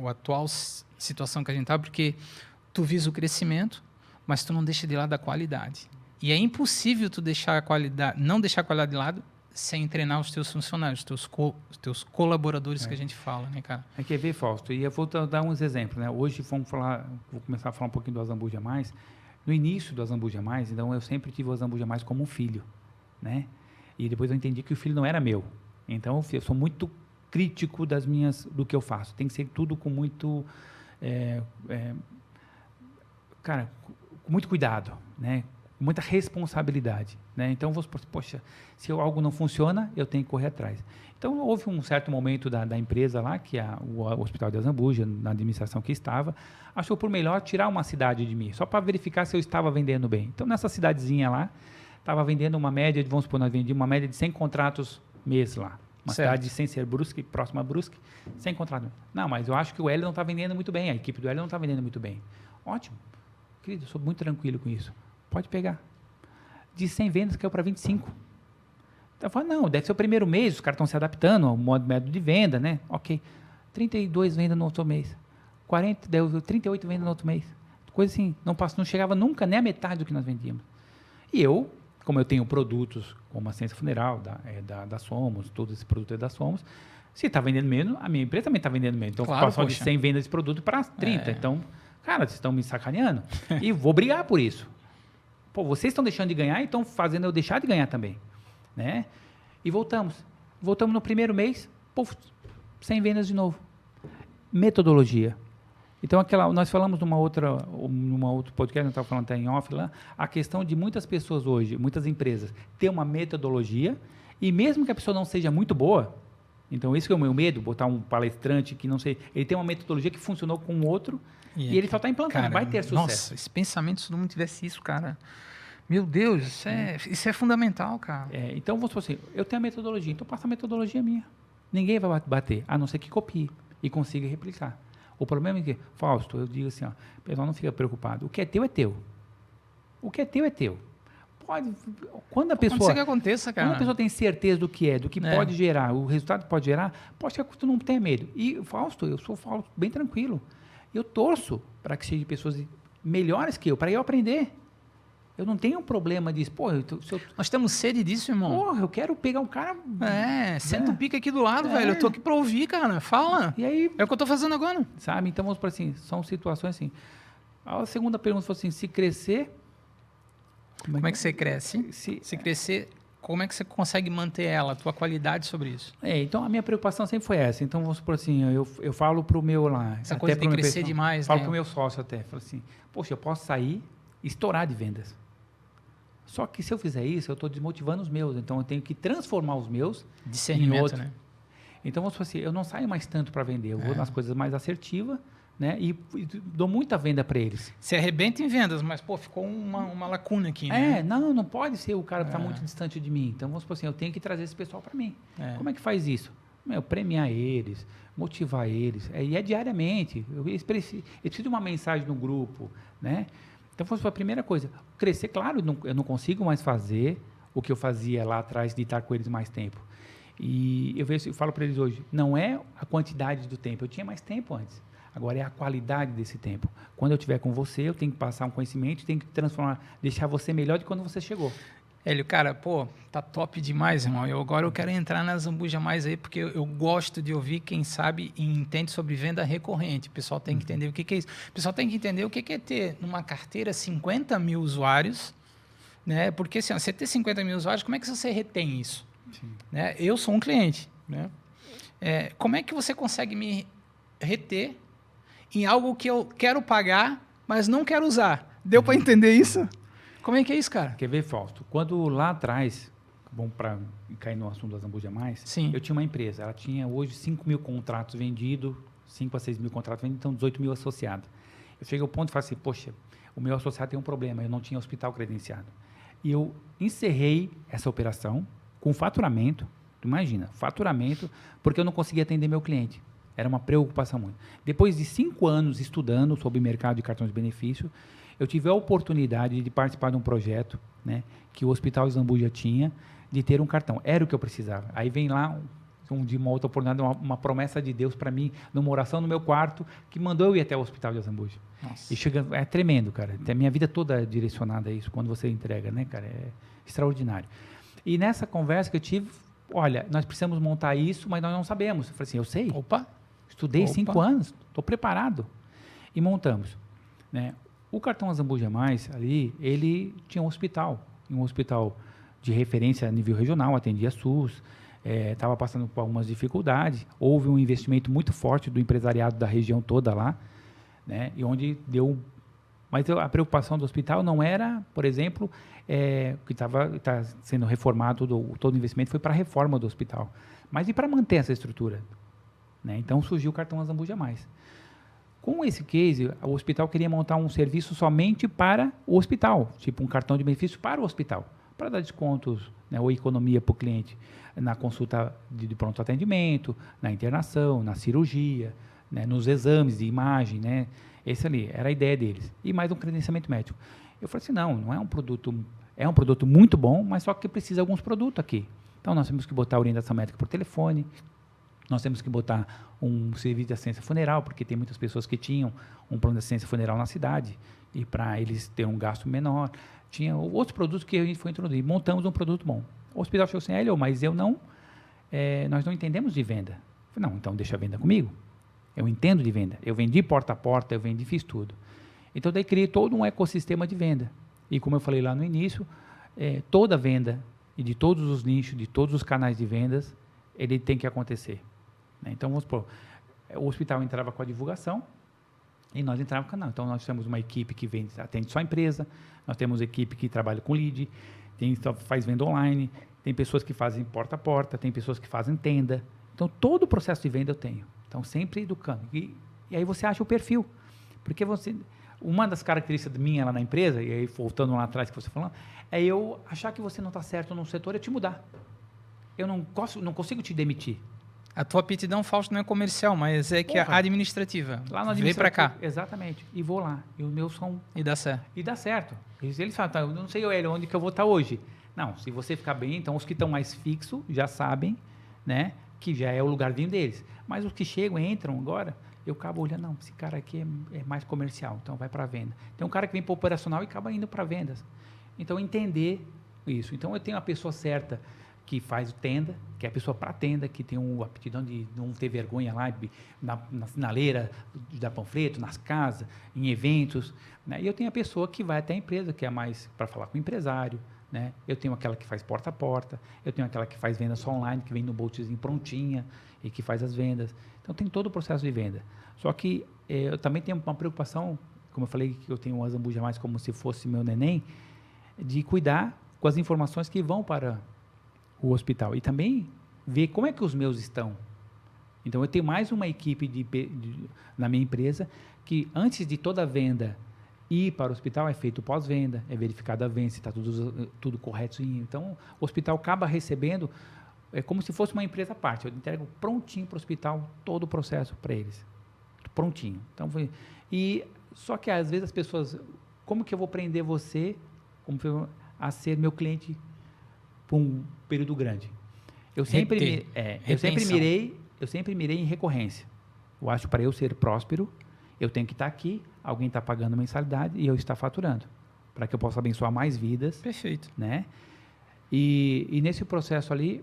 Speaker 1: a atual situação que a gente está, porque tu visa o crescimento, mas tu não deixa de lado a qualidade. E é impossível tu deixar a qualidade, não deixar a qualidade de lado sem treinar os teus funcionários, os teus colaboradores que a gente fala, né, cara?
Speaker 2: Quer ver, Fausto? E eu vou dar uns exemplos, né? Hoje vou começar a falar um pouquinho do Azambuja Mais. No início do Azambuja Mais, então eu sempre tive o Azambuja Mais como um filho, né? E depois eu entendi que o filho não era meu. Então eu sou muito crítico do que eu faço. Tem que ser tudo com muito, com muito cuidado, né? Muita responsabilidade, né? Então, poxa, se algo não funciona, eu tenho que correr atrás. Então, houve um certo momento da empresa lá, que é o Hospital de Azambuja, na administração que estava, achou por melhor tirar uma cidade de mim, só para verificar se eu estava vendendo bem. Então, nessa cidadezinha lá, estava vendendo uma média, vamos supor, nós vendíamos uma média de 100 contratos mês lá. Uma cidade sem ser Brusque, próxima a Brusque, 100 contratos. Não, mas eu acho que o Hélio não está vendendo muito bem, a equipe do Hélio não está vendendo muito bem. Ótimo. Querido, eu sou muito tranquilo com isso. Pode pegar. De 100 vendas, caiu para 25. Então, eu falo, não, deve ser o primeiro mês, os caras estão se adaptando ao método de venda, né? Ok. 32 vendas no outro mês. 38 vendas no outro mês. Coisa assim, não chegava nunca nem a metade do que nós vendíamos. E eu, como eu tenho produtos como assistência funeral, da Somos, todo esse produto é da Somos, se está vendendo menos, a minha empresa também está vendendo menos. Então,
Speaker 1: claro,
Speaker 2: passou de 100 vendas de produto para 30. Então, cara, vocês estão me sacaneando. E vou brigar por isso. Pô, vocês estão deixando de ganhar e estão fazendo eu deixar de ganhar também, né? E voltamos no primeiro mês, puf, 100 vendas de novo. Metodologia. Então, nós falamos numa outro podcast, nós estávamos falando até em off lá, a questão de muitas pessoas hoje, muitas empresas, ter uma metodologia e mesmo que a pessoa não seja muito boa, então esse que é o meu medo, botar um palestrante que não sei, ele tem uma metodologia que funcionou com o outro e ele só está implantando, vai ter sucesso.
Speaker 1: Nossa, esse pensamento, se todo mundo tivesse isso, cara, meu Deus, isso é fundamental, cara.
Speaker 2: Então, vamos supor assim, eu tenho a metodologia, então passa a metodologia minha. Ninguém vai bater, a não ser que copie e consiga replicar. O problema é que, Fausto, eu digo assim, ó, pessoal, não fica preocupado. O que é teu é teu. O que é teu é teu. Quando a pessoa,
Speaker 1: que aconteça, cara.
Speaker 2: Quando a pessoa tem certeza do que pode gerar, o resultado que pode gerar, pode ser que tu não tenha medo. E, Fausto, eu sou bem tranquilo. Eu torço para que sejam pessoas melhores que eu, para eu aprender. Eu não tenho um problema disso.
Speaker 1: Nós temos sede disso, irmão.
Speaker 2: Porra, eu quero pegar um cara...
Speaker 1: Senta um pique aqui do lado, velho. Eu tô aqui para ouvir, cara. Fala.
Speaker 2: E aí...
Speaker 1: É o que eu tô fazendo agora.
Speaker 2: Sabe? Então, vamos para assim, são situações assim. A segunda pergunta foi assim, se crescer...
Speaker 1: Como é que você cresce? Se crescer como é que você consegue manter ela, a tua qualidade sobre isso?
Speaker 2: Então a minha preocupação sempre foi essa. Então, vamos supor assim, eu falo pro meu lá...
Speaker 1: Essa coisa de crescer demais,
Speaker 2: falo
Speaker 1: né?
Speaker 2: pro meu sócio até, falo assim, poxa, eu posso sair e estourar de vendas. Só que se eu fizer isso, eu estou desmotivando os meus. Então, eu tenho que transformar os meus em outro. Né? Então, vamos supor assim, eu não saio mais tanto para vender. Eu vou nas coisas mais assertivas, né? E dou muita venda para eles.
Speaker 1: Você arrebenta em vendas, mas, pô, ficou uma lacuna aqui, né?
Speaker 2: Não pode ser o cara que está muito distante de mim. Então, vamos supor assim, eu tenho que trazer esse pessoal para mim. Como é que faz isso? Premiar eles, motivar eles. E é diariamente. Eles precisam de uma mensagem no grupo, né? Então, foi a primeira coisa. Crescer, claro, eu não consigo mais fazer o que eu fazia lá atrás de estar com eles mais tempo. E eu falo para eles hoje, não é a quantidade do tempo. Eu tinha mais tempo antes. Agora é a qualidade desse tempo. Quando eu estiver com você, eu tenho que passar um conhecimento, tenho que transformar, deixar você melhor de quando você chegou.
Speaker 1: Hélio, cara, pô, tá top demais, irmão. Agora eu quero entrar na Zambuja mais aí, porque eu gosto de ouvir quem sabe e entende sobre venda recorrente. O pessoal tem que entender o que é isso. O pessoal tem que entender o que é ter numa carteira 50 mil usuários, né? Porque assim, você ter 50 mil usuários, como é que você retém isso? Né? Eu sou um cliente, né? Como é que você consegue me reter em algo que eu quero pagar, mas não quero usar? Deu para entender isso? Como é que é isso, cara?
Speaker 2: Quer ver, Fausto? Quando lá atrás, bom, para cair no assunto da Zambuja Mais,
Speaker 1: Sim.
Speaker 2: Eu tinha uma empresa, ela tinha hoje 5 mil contratos vendidos, 5 a 6 mil contratos vendidos, então 18 mil associados. Eu cheguei ao ponto e falei assim, poxa, o meu associado tem um problema, eu não tinha hospital credenciado. E eu encerrei essa operação com faturamento, tu imagina, faturamento, porque eu não conseguia atender meu cliente. Era uma preocupação muito. Depois de 5 anos estudando sobre o mercado de cartões de benefício, eu tive a oportunidade de participar de um projeto, né, que o Hospital Zambuja tinha, de ter um cartão. Era o que eu precisava. Aí vem lá, de uma outra oportunidade, uma promessa de Deus para mim, numa oração no meu quarto, que mandou eu ir até o Hospital de Zambuja. E chegando, é tremendo, cara. A minha vida toda é direcionada a isso, quando você entrega, né, cara? É extraordinário. E nessa conversa que eu tive, olha, nós precisamos montar isso, mas nós não sabemos. Eu falei assim, eu sei.
Speaker 1: Opa!
Speaker 2: Estudei 5 anos, estou preparado. E montamos, né? O cartão Zambuja Mais, ali, ele tinha um hospital de referência a nível regional, atendia SUS, estava passando por algumas dificuldades, houve um investimento muito forte do empresariado da região toda lá, né, e onde deu... Mas a preocupação do hospital não era, por exemplo, que está sendo reformado, todo o investimento foi para a reforma do hospital, mas e para manter essa estrutura, né? Então surgiu o cartão Zambuja Mais. Com esse case, o hospital queria montar um serviço somente para o hospital, tipo um cartão de benefício para o hospital, para dar descontos, né, ou economia para o cliente na consulta de pronto atendimento, na internação, na cirurgia, né, nos exames de imagem, né? Esse ali era a ideia deles. E mais um credenciamento médico. Eu falei assim, não é um produto muito bom, mas só que precisa de alguns produtos aqui. Então nós temos que botar a orientação médica por telefone, nós temos que botar um serviço de assistência funeral, porque tem muitas pessoas que tinham um plano de assistência funeral na cidade, e para eles terem um gasto menor. Tinha outros produtos que a gente foi introduzir. Montamos um produto bom. O hospital chegou assim, mas nós não entendemos de venda. Eu falei, não, então deixa a venda comigo. Eu entendo de venda. Eu vendi porta a porta, fiz tudo. Então, daí criei todo um ecossistema de venda. E como eu falei lá no início, toda venda, e de todos os nichos, de todos os canais de vendas, ele tem que acontecer. Então, vamos supor, o hospital entrava com a divulgação e nós entrávamos com o canal. Então, nós temos uma equipe que atende só a empresa, nós temos equipe que trabalha com lead, faz venda online, tem pessoas que fazem porta a porta, tem pessoas que fazem tenda. Então, todo o processo de venda eu tenho. Então, sempre educando. E aí você acha o perfil. Porque uma das características minha lá na empresa, e aí voltando lá atrás que você falou, é eu achar que você não está certo num setor e te mudar. Eu não consigo te demitir.
Speaker 1: A tua aptidão, Fausto, não é comercial, mas é que é administrativa.
Speaker 2: Lá no administrativo.
Speaker 1: Vem para cá.
Speaker 2: Exatamente. E vou lá. E o meu som...
Speaker 1: E dá certo.
Speaker 2: E dá certo. Eles falam, eu não sei, Hélio, onde que eu vou estar hoje. Não, se você ficar bem, então os que estão mais fixos já sabem, né, que já é o lugarzinho deles. Mas os que chegam, entram agora, eu acabo olhando, não, esse cara aqui é mais comercial, então vai para venda. Tem um cara que vem para operacional e acaba indo para vendas. Então, entender isso. Então, eu tenho a pessoa certa que faz tenda, que é a pessoa para tenda, que tem uma aptidão de não ter vergonha lá na sinaleira, de dar panfleto, nas casas, em eventos, né? E eu tenho a pessoa que vai até a empresa, que é mais para falar com o empresário, né? Eu tenho aquela que faz porta a porta, eu tenho aquela que faz venda só online, que vem no boltzinho prontinha e que faz as vendas. Então, tem todo o processo de venda. Só que eu também tenho uma preocupação, como eu falei que eu tenho o Azambuja Mais como se fosse meu neném, de cuidar com as informações que vão para o hospital e também ver como é que os meus estão. Então, eu tenho mais uma equipe na minha empresa que, antes de toda a venda ir para o hospital, é feito pós-venda, é verificada a venda, se está tudo corretinho. Então, o hospital acaba recebendo, é como se fosse uma empresa à parte. Eu entrego prontinho para o hospital todo o processo para eles. Prontinho. Então, só que, às vezes, as pessoas... Como que eu vou prender você a ser meu cliente por um período grande? Eu sempre mirei em recorrência. Eu acho que para eu ser próspero, eu tenho que estar aqui, alguém está pagando mensalidade e eu estar faturando, para que eu possa abençoar mais vidas.
Speaker 1: Perfeito.
Speaker 2: Né? E nesse processo ali,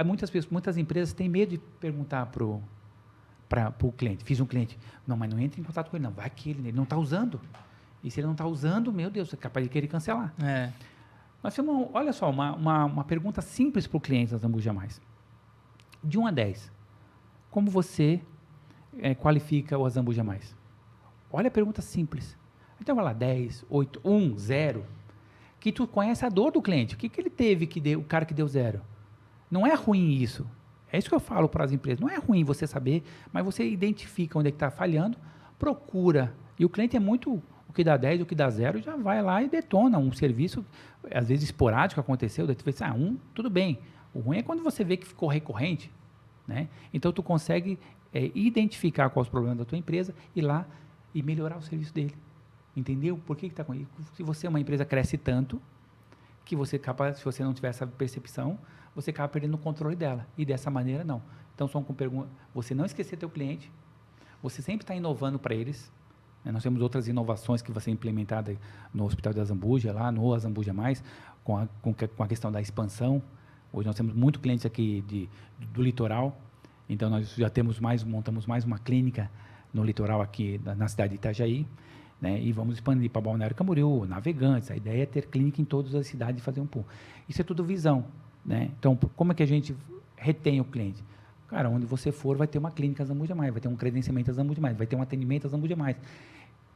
Speaker 2: muitas empresas têm medo de perguntar para o cliente. Fiz um cliente, não, mas não entre em contato com ele, não, vai que ele não está usando. E se ele não está usando, meu Deus, é capaz de querer cancelar. Nós temos, olha só, uma pergunta simples para o cliente da Azambuja Mais. De 1 a 10, como você qualifica o Azambuja Mais? Olha a pergunta simples. Então vai lá, 10, 8, 1, 0. Que tu conhece a dor do cliente. O que ele teve o cara que deu 0? Não é ruim isso. É isso que eu falo para as empresas. Não é ruim você saber, mas você identifica onde é que está falhando, procura. E o cliente é muito... O que dá 10, o que dá 0, já vai lá e detona um serviço, às vezes esporádico aconteceu, daí tu fez, tudo bem. O ruim é quando você vê que ficou recorrente, né? Então, tu consegue identificar quais os problemas da tua empresa, ir lá e melhorar o serviço dele. Entendeu? Por que está com isso? Se você é uma empresa cresce tanto, que você acaba, se você não tiver essa percepção, você acaba perdendo o controle dela. E dessa maneira, não. Então, só com pergunta, você não esquecer teu cliente, você sempre está inovando para eles. Nós temos outras inovações que vão ser implementadas no Hospital de Azambuja, lá no Azambuja Mais, com a questão da expansão. Hoje nós temos muitos clientes aqui do litoral, então nós já montamos mais uma clínica no litoral aqui na cidade de Itajaí, né? E vamos expandir para Balneário Camboriú, Navegantes. A ideia é ter clínica em todas as cidades e fazer um pool. Isso é tudo visão, né? Então, como é que a gente retém o cliente? Cara, onde você for, vai ter uma clínica Azambuja Mais, vai ter um credenciamento Azambuja Mais, vai ter um atendimento Azambuja Mais.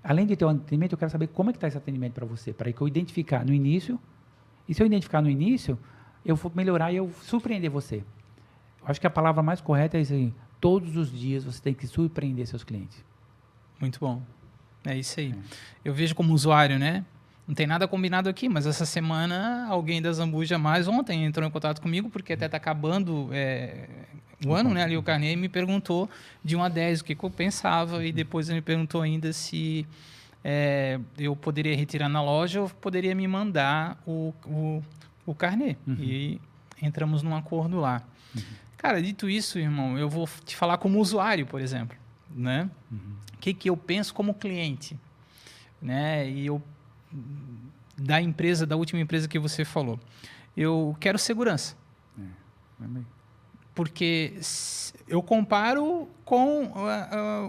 Speaker 2: Além de ter um atendimento, eu quero saber como é que está esse atendimento para você, para que eu identificar no início, e se eu identificar no início, eu vou melhorar e eu surpreender você. Eu acho que a palavra mais correta é isso aí. Todos os dias você tem que surpreender seus clientes.
Speaker 1: Muito bom. É isso aí. Eu vejo como usuário, né? Não tem nada combinado aqui, mas essa semana alguém da Azambuja Mais ontem entrou em contato comigo, porque até está acabando o ano, né? Ali o carnê me perguntou de 1 a 10 o que eu pensava, e depois ele me perguntou ainda se eu poderia retirar na loja ou poderia me mandar o carnê. E entramos num acordo lá. Cara, dito isso, irmão, eu vou te falar como usuário, por exemplo, né? O que eu penso como cliente, né? E da última empresa que você falou, eu quero segurança. Porque eu comparo com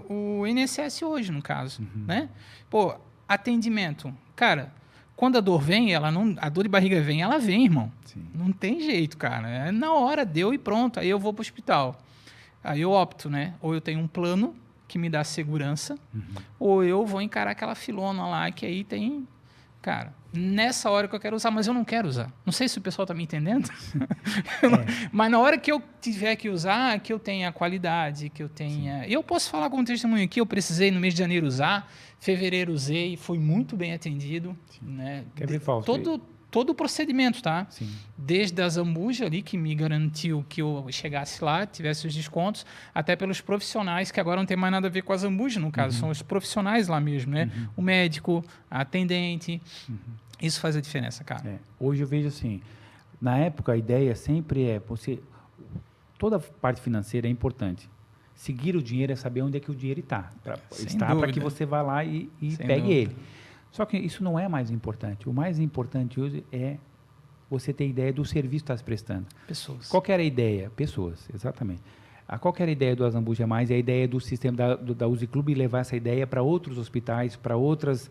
Speaker 1: o INSS hoje, no caso, né? Pô, atendimento. Cara, quando a dor vem, a dor de barriga vem, ela vem, irmão.
Speaker 2: Sim.
Speaker 1: Não tem jeito, cara. É na hora, deu e pronto. Aí eu vou para o hospital. Aí eu opto, né? Ou eu tenho um plano que me dá segurança, ou eu vou encarar aquela filona lá, que aí tem... Cara, nessa hora que eu quero usar, mas eu não quero usar. Não sei se o pessoal está me entendendo. Mas na hora que eu tiver que usar, que eu tenha qualidade, que eu tenha... Sim. Eu posso falar como testemunho aqui, eu precisei no mês de janeiro usar, fevereiro usei, foi muito bem atendido. Né? Todo o procedimento, tá?
Speaker 2: Sim.
Speaker 1: Desde a Azambuja ali, que me garantiu que eu chegasse lá, tivesse os descontos, até pelos profissionais, que agora não tem mais nada a ver com a Azambuja, no caso, são os profissionais lá mesmo, né? O médico, a atendente, isso faz a diferença, cara.
Speaker 2: Hoje eu vejo assim, na época a ideia sempre toda a parte financeira é importante. Seguir o dinheiro é saber onde é que o dinheiro está para que você vá lá e pegue ele. Só que isso não é mais importante. O mais importante hoje é você ter ideia do serviço que está se prestando.
Speaker 1: Pessoas.
Speaker 2: Qual que era a ideia? Pessoas, exatamente. Qual que era a ideia do Azambuja Mais? É a ideia do sistema da Uzi Clube levar essa ideia para outros hospitais, para outras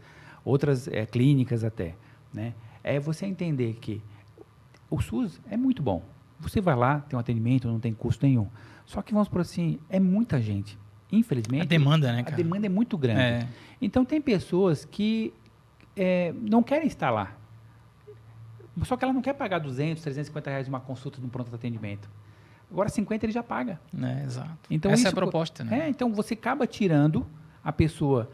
Speaker 2: clínicas até. Né? É você entender que o SUS é muito bom. Você vai lá, tem um atendimento, não tem custo nenhum. Só que, vamos por assim, é muita gente. Infelizmente,
Speaker 1: A demanda, né, cara?
Speaker 2: A demanda é muito grande.
Speaker 1: É.
Speaker 2: Então, tem pessoas que não querem estar lá. Só que ela não quer pagar 200, 350 reais uma consulta de um pronto atendimento. Agora, 50 ele já paga.
Speaker 1: Exato.
Speaker 2: Então,
Speaker 1: Essa é a proposta, né?
Speaker 2: então, você acaba tirando a pessoa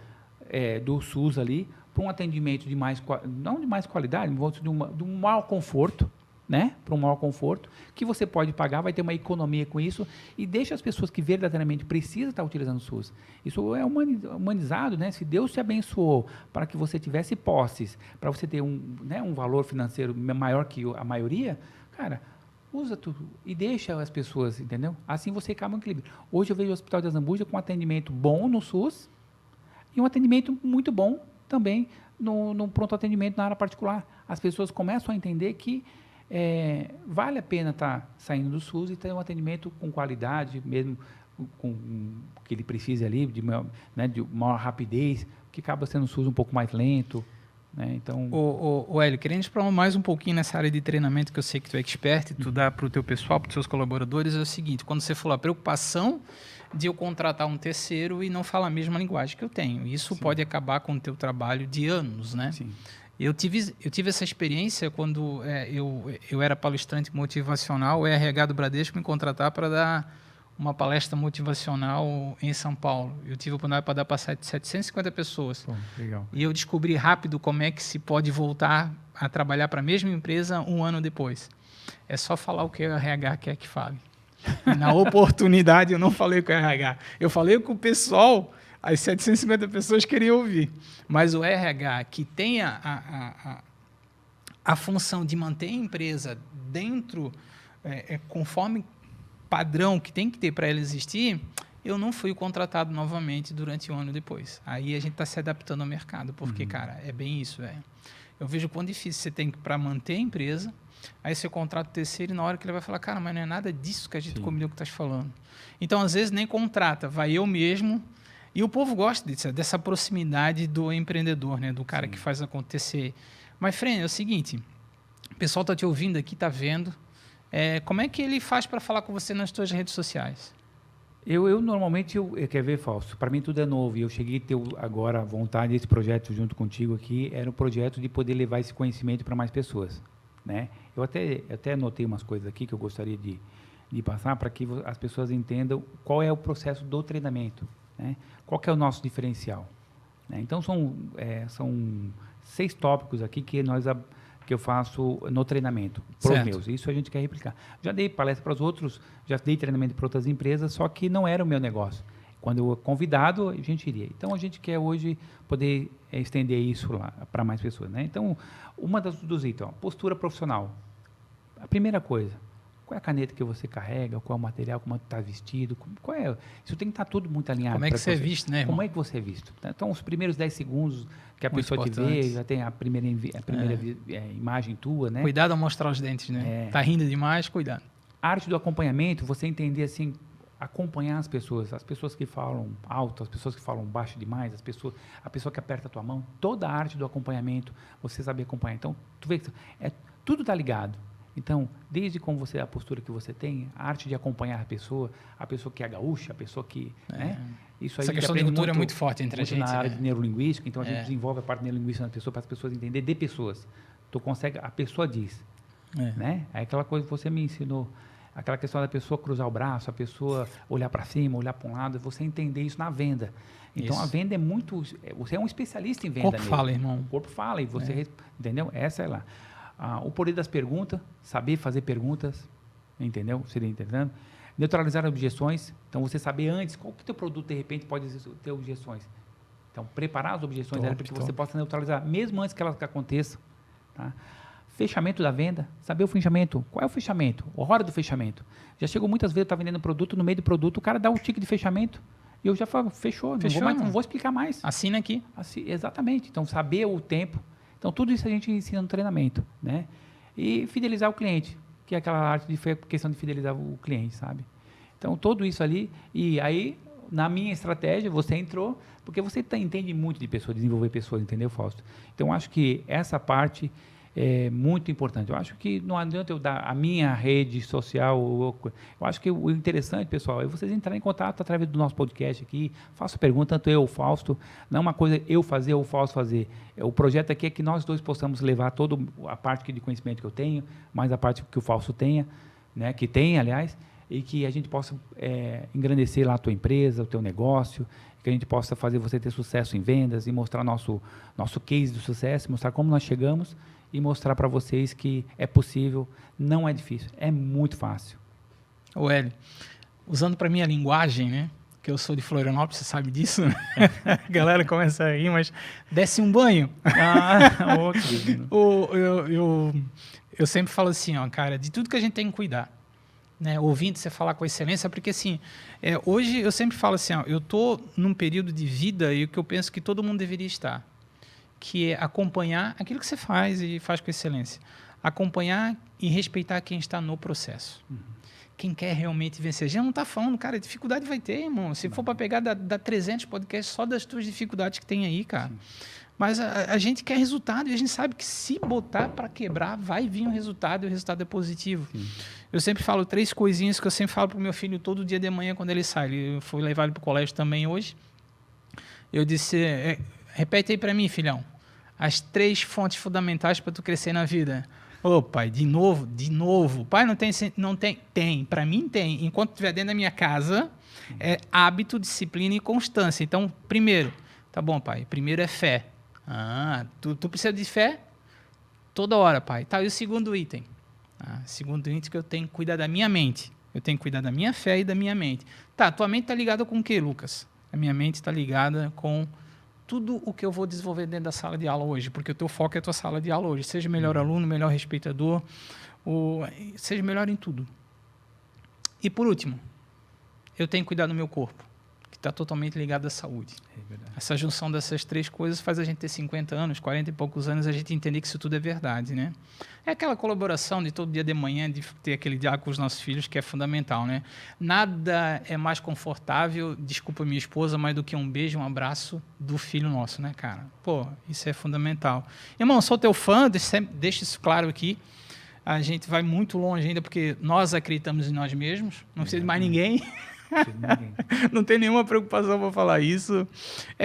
Speaker 2: do SUS ali para um atendimento de mais, não de mais qualidade, de um maior conforto, né? Para um maior conforto, que você pode pagar, vai ter uma economia com isso e deixa as pessoas que verdadeiramente precisam estar utilizando o SUS. Isso é humanizado, né? Se Deus te abençoou para que você tivesse posses, para você ter um valor financeiro maior que a maioria, cara, usa tudo e deixa as pessoas, entendeu? Assim você acaba no equilíbrio. Hoje eu vejo o Hospital de Azambuja com um atendimento bom no SUS e um atendimento muito bom também no pronto atendimento na área particular. As pessoas começam a entender que vale a pena estar saindo do SUS e ter um atendimento com qualidade, mesmo com o que ele precise ali, de maior rapidez, que acaba sendo o SUS um pouco mais lento. Né? Então,
Speaker 1: Hélio, querendo explorar mais um pouquinho nessa área de treinamento, que eu sei que tu é expert e tu dá para o teu pessoal, para os seus colaboradores, é o seguinte: quando você falou a preocupação de eu contratar um terceiro e não falar a mesma linguagem que eu tenho, isso
Speaker 2: Sim.
Speaker 1: pode acabar com o teu trabalho de anos, né?
Speaker 2: Sim.
Speaker 1: Eu tive essa experiência quando eu era palestrante motivacional, o RH do Bradesco me contratar para dar uma palestra motivacional em São Paulo. Eu tive a oportunidade para dar para 750 pessoas.
Speaker 2: Bom, legal.
Speaker 1: E eu descobri rápido como é que se pode voltar a trabalhar para a mesma empresa um ano depois. É só falar o que o RH quer que fale. Na oportunidade, eu não falei com o RH. Eu falei com o pessoal, as 750 pessoas queriam ouvir. Mas o RH, que tem a função de manter a empresa dentro, conforme padrão que tem que ter para ela existir, eu não fui contratado novamente durante um ano depois. Aí a gente está se adaptando ao mercado, porque, cara, é bem isso. Eu vejo o quão difícil você tem para manter a empresa, aí você contrata o terceiro e na hora que ele vai falar, cara, mas não é nada disso que a gente combinou que estás falando. Então, às vezes, nem contrata, vai eu mesmo. E o povo gosta dessa proximidade do empreendedor, né? Do cara que faz acontecer. Mas, Fren, é o seguinte, o pessoal está te ouvindo aqui, está vendo. Como é que ele faz para falar com você nas suas redes sociais?
Speaker 2: Eu normalmente, quer ver, Fausto, para mim tudo é novo, e eu cheguei a ter agora a vontade desse projeto junto contigo aqui, era um projeto de poder levar esse conhecimento para mais pessoas, né? Eu até anotei umas coisas aqui que eu gostaria de passar para que as pessoas entendam qual é o processo do treinamento, né? Qual que é o nosso diferencial, né? Então, são 6 tópicos aqui que eu faço no treinamento para os meus. Isso a gente quer replicar. Já dei palestra para os outros, já dei treinamento para outras empresas, só que não era o meu negócio. Quando eu convidado, a gente iria. Então, a gente quer hoje poder estender isso lá para mais pessoas, né? Então, uma dos itens, postura profissional. A primeira coisa, qual é a caneta que você carrega, qual é o material, como está vestido, isso tem que estar tudo muito alinhado.
Speaker 1: Como é que você é visto, né, irmão?
Speaker 2: Como é que você é visto? Então, os primeiros 10 segundos que a pessoa te vê, já tem a primeira imagem tua, né?
Speaker 1: Cuidado ao mostrar os dentes, né? Tá rindo demais, cuidado.
Speaker 2: A arte do acompanhamento, você entender assim, acompanhar as pessoas que falam alto, as pessoas que falam baixo demais, a pessoa que aperta a tua mão, toda a arte do acompanhamento, você saber acompanhar. Então, tu vê que tudo está ligado. Então, desde como a postura que você tem, a arte de acompanhar a pessoa que é gaúcha, a pessoa que... Né? Isso aí
Speaker 1: essa questão de cultura é muito forte entre a gente.
Speaker 2: Na área de neurolinguística, então a gente desenvolve a parte neurolinguística da pessoa para as pessoas entenderem de pessoas. A pessoa diz. Né? É aquela coisa que você me ensinou, aquela questão da pessoa cruzar o braço, a pessoa olhar para cima, olhar para um lado, você entender isso na venda. Então, a venda é muito... Você é um especialista em venda.
Speaker 1: O corpo fala, irmão.
Speaker 2: O corpo fala e você... Entendeu? Essa é lá. O poder das perguntas, saber fazer perguntas, entendeu? Você está entendendo? Neutralizar objeções. Então, você saber antes qual que o teu produto, de repente, pode ter objeções. Então, preparar as objeções para que você possa neutralizar, mesmo antes que elas aconteçam. Tá? Fechamento da venda. Saber o fechamento. Qual é o fechamento? A hora do fechamento. Já chegou muitas vezes, eu estava vendendo produto, no meio do produto, o cara dá o ticket de fechamento. E eu já falo, fechou, não vou explicar mais.
Speaker 1: Assina aqui.
Speaker 2: Exatamente. Então, saber o tempo. Então, tudo isso a gente ensina no treinamento, né? E fidelizar o cliente, que é aquela arte de questão de fidelizar o cliente, sabe? Então, tudo isso ali. E aí, na minha estratégia, você entrou, porque você entende muito de pessoas, desenvolver pessoas, entendeu, Fausto? Então, acho que essa parte é muito importante. Eu acho que não adianta eu dar a minha rede social. Eu acho que o interessante, pessoal, é vocês entrarem em contato através do nosso podcast aqui. Faça pergunta, tanto eu ou o Fausto. Não é uma coisa eu fazer ou o Fausto fazer. O projeto aqui é que nós dois possamos levar toda a parte de conhecimento que eu tenho, mais a parte que o Fausto tenha, né, que tem, aliás, e que a gente possa engrandecer lá a tua empresa, o teu negócio, que a gente possa fazer você ter sucesso em vendas e mostrar nosso case do sucesso, mostrar como nós chegamos e mostrar para vocês que é possível, não é difícil, é muito fácil.
Speaker 1: Ô Hélio, usando para minha linguagem, né? Que eu sou de Florianópolis, você sabe disso, né? A galera começa a rir, mas desce um banho. Eu sempre falo assim, ó, cara, de tudo que a gente tem que cuidar, né? Ouvindo você falar com excelência, porque assim, hoje eu sempre falo assim, ó, eu estou num período de vida e o que eu penso que todo mundo deveria estar, que é acompanhar aquilo que você faz e faz com excelência. Acompanhar e respeitar quem está no processo. Quem quer realmente vencer. Já não está falando, cara, dificuldade vai ter, irmão. Se for para pegar, dá 300 podcasts só das tuas dificuldades que tem aí, cara. Sim. Mas a gente quer resultado e a gente sabe que se botar para quebrar, vai vir um resultado e o resultado é positivo. Sim. Eu sempre falo 3 coisinhas que eu sempre falo para o meu filho todo dia de manhã quando ele sai. Eu fui levar ele para o colégio também hoje. Eu disse, repete aí para mim, filhão. As 3 fontes fundamentais para tu crescer na vida. Ô, pai, de novo. Pai, não tem. Tem, para mim tem. Enquanto estiver dentro da minha casa, é hábito, disciplina e constância. Então, primeiro, tá bom, pai, primeiro é fé. Tu precisa de fé toda hora, pai. Tá, e o segundo item? Segundo item que eu tenho que cuidar da minha mente. Eu tenho que cuidar da minha fé e da minha mente. Tá, tua mente tá ligada com o quê, Lucas? A minha mente está ligada com tudo o que eu vou desenvolver dentro da sala de aula hoje, porque o teu foco é a tua sala de aula hoje. Seja melhor aluno, melhor respeitador, seja melhor em tudo. E por último, eu tenho que cuidar do meu corpo, que está totalmente ligado à saúde. Essa junção dessas 3 coisas faz a gente ter 50 anos, 40 e poucos anos, a gente entender que isso tudo é verdade, né? É aquela colaboração de todo dia de manhã, de ter aquele diálogo com os nossos filhos, que é fundamental, né? Nada é mais confortável, desculpa minha esposa, mais do que um beijo, um abraço do filho nosso, né, cara? Pô, isso é fundamental. Irmão, sou teu fã, deixa isso claro aqui. A gente vai muito longe ainda, porque nós acreditamos em nós mesmos, não precisa de mais ninguém. Não tem nenhuma preocupação para falar isso.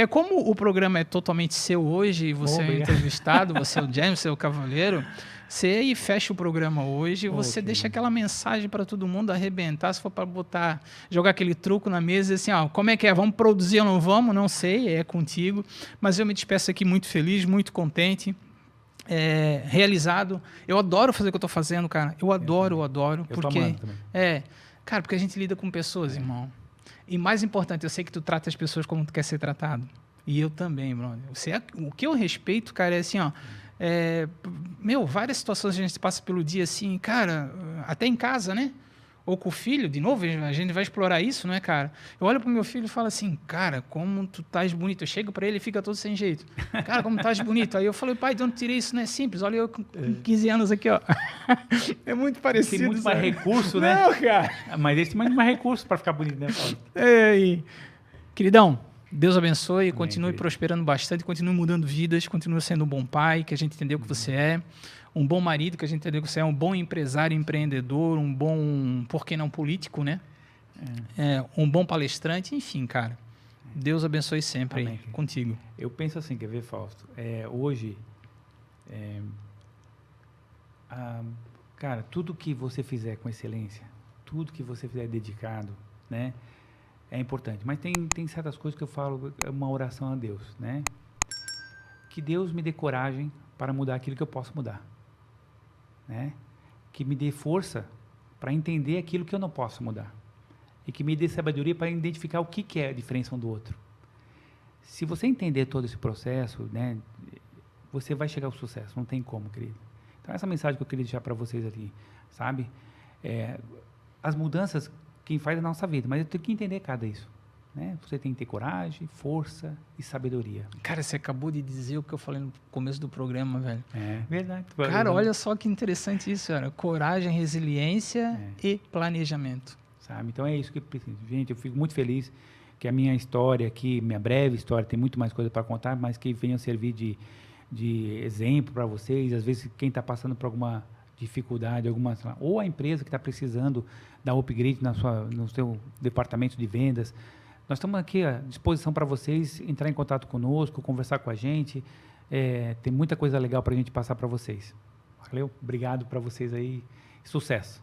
Speaker 1: Como o programa é totalmente seu hoje, você é entrevistado, você é o James, você é o cavaleiro, você aí fecha o programa hoje, você deixa aquela mensagem para todo mundo arrebentar, se for para jogar aquele truco na mesa, assim, como é que é? Vamos produzir ou não vamos? Não sei, é contigo. Mas eu me despeço aqui muito feliz, muito contente. Realizado. Eu adoro fazer o que eu estou fazendo, cara. Eu adoro. Porque cara, porque a gente lida com pessoas, irmão. E mais importante, eu sei que tu trata as pessoas como tu quer ser tratado. E eu também, brother. O que eu respeito, cara, é assim, várias situações a gente passa pelo dia assim, cara, até em casa, né? Ou com o filho, de novo, a gente vai explorar isso, não é, cara? Eu olho pro meu filho e falo assim, cara, como tu estás bonito. Eu chego para ele e fica todo sem jeito. Cara, como tu estás bonito. Aí eu falei, pai, de onde tirei isso? Não é simples. Olha eu com 15 anos aqui, ó. É muito parecido.
Speaker 2: Tem muito mais recurso, né?
Speaker 1: Não, cara.
Speaker 2: Mas esse tem muito mais recurso para ficar bonito, né, Paulo?
Speaker 1: Queridão, Deus abençoe, continue prosperando bastante, continue mudando vidas, continue sendo um bom pai, que a gente entendeu que você é. Um bom marido, que a gente entendeu que você é um bom empresário, empreendedor, um bom, por que não, político, né? Um bom palestrante, enfim, cara. Deus abençoe sempre. Amém, aí, contigo.
Speaker 2: Eu penso assim, quer ver, Fausto? Hoje, cara, tudo que você fizer com excelência, tudo que você fizer dedicado, né? É importante. Mas tem certas coisas que eu falo, é uma oração a Deus, né? Que Deus me dê coragem para mudar aquilo que eu posso mudar. Né? Que me dê força para entender aquilo que eu não posso mudar e que me dê sabedoria para identificar o que é a diferença um do outro. Se você entender todo esse processo, né, você vai chegar ao sucesso, não tem como, querido. Então essa mensagem que eu queria deixar para vocês ali, sabe? As mudanças quem faz é a nossa vida, mas eu tenho que entender cada isso. Né? Você tem que ter coragem, força e sabedoria.
Speaker 1: Cara, você acabou de dizer o que eu falei no começo do programa, velho.
Speaker 2: Verdade.
Speaker 1: Cara, olha só que interessante isso, cara. Coragem, resiliência e planejamento.
Speaker 2: Sabe? Então é isso que eu preciso. Gente, eu fico muito feliz que a minha história aqui, minha breve história, tem muito mais coisa para contar, mas que venha servir de exemplo para vocês. Às vezes, quem está passando por alguma dificuldade, sei lá, ou a empresa que está precisando dar upgrade no seu departamento de vendas. Nós estamos aqui à disposição para vocês entrar em contato conosco, conversar com a gente. Tem muita coisa legal para a gente passar para vocês. Valeu? Obrigado para vocês aí. Sucesso!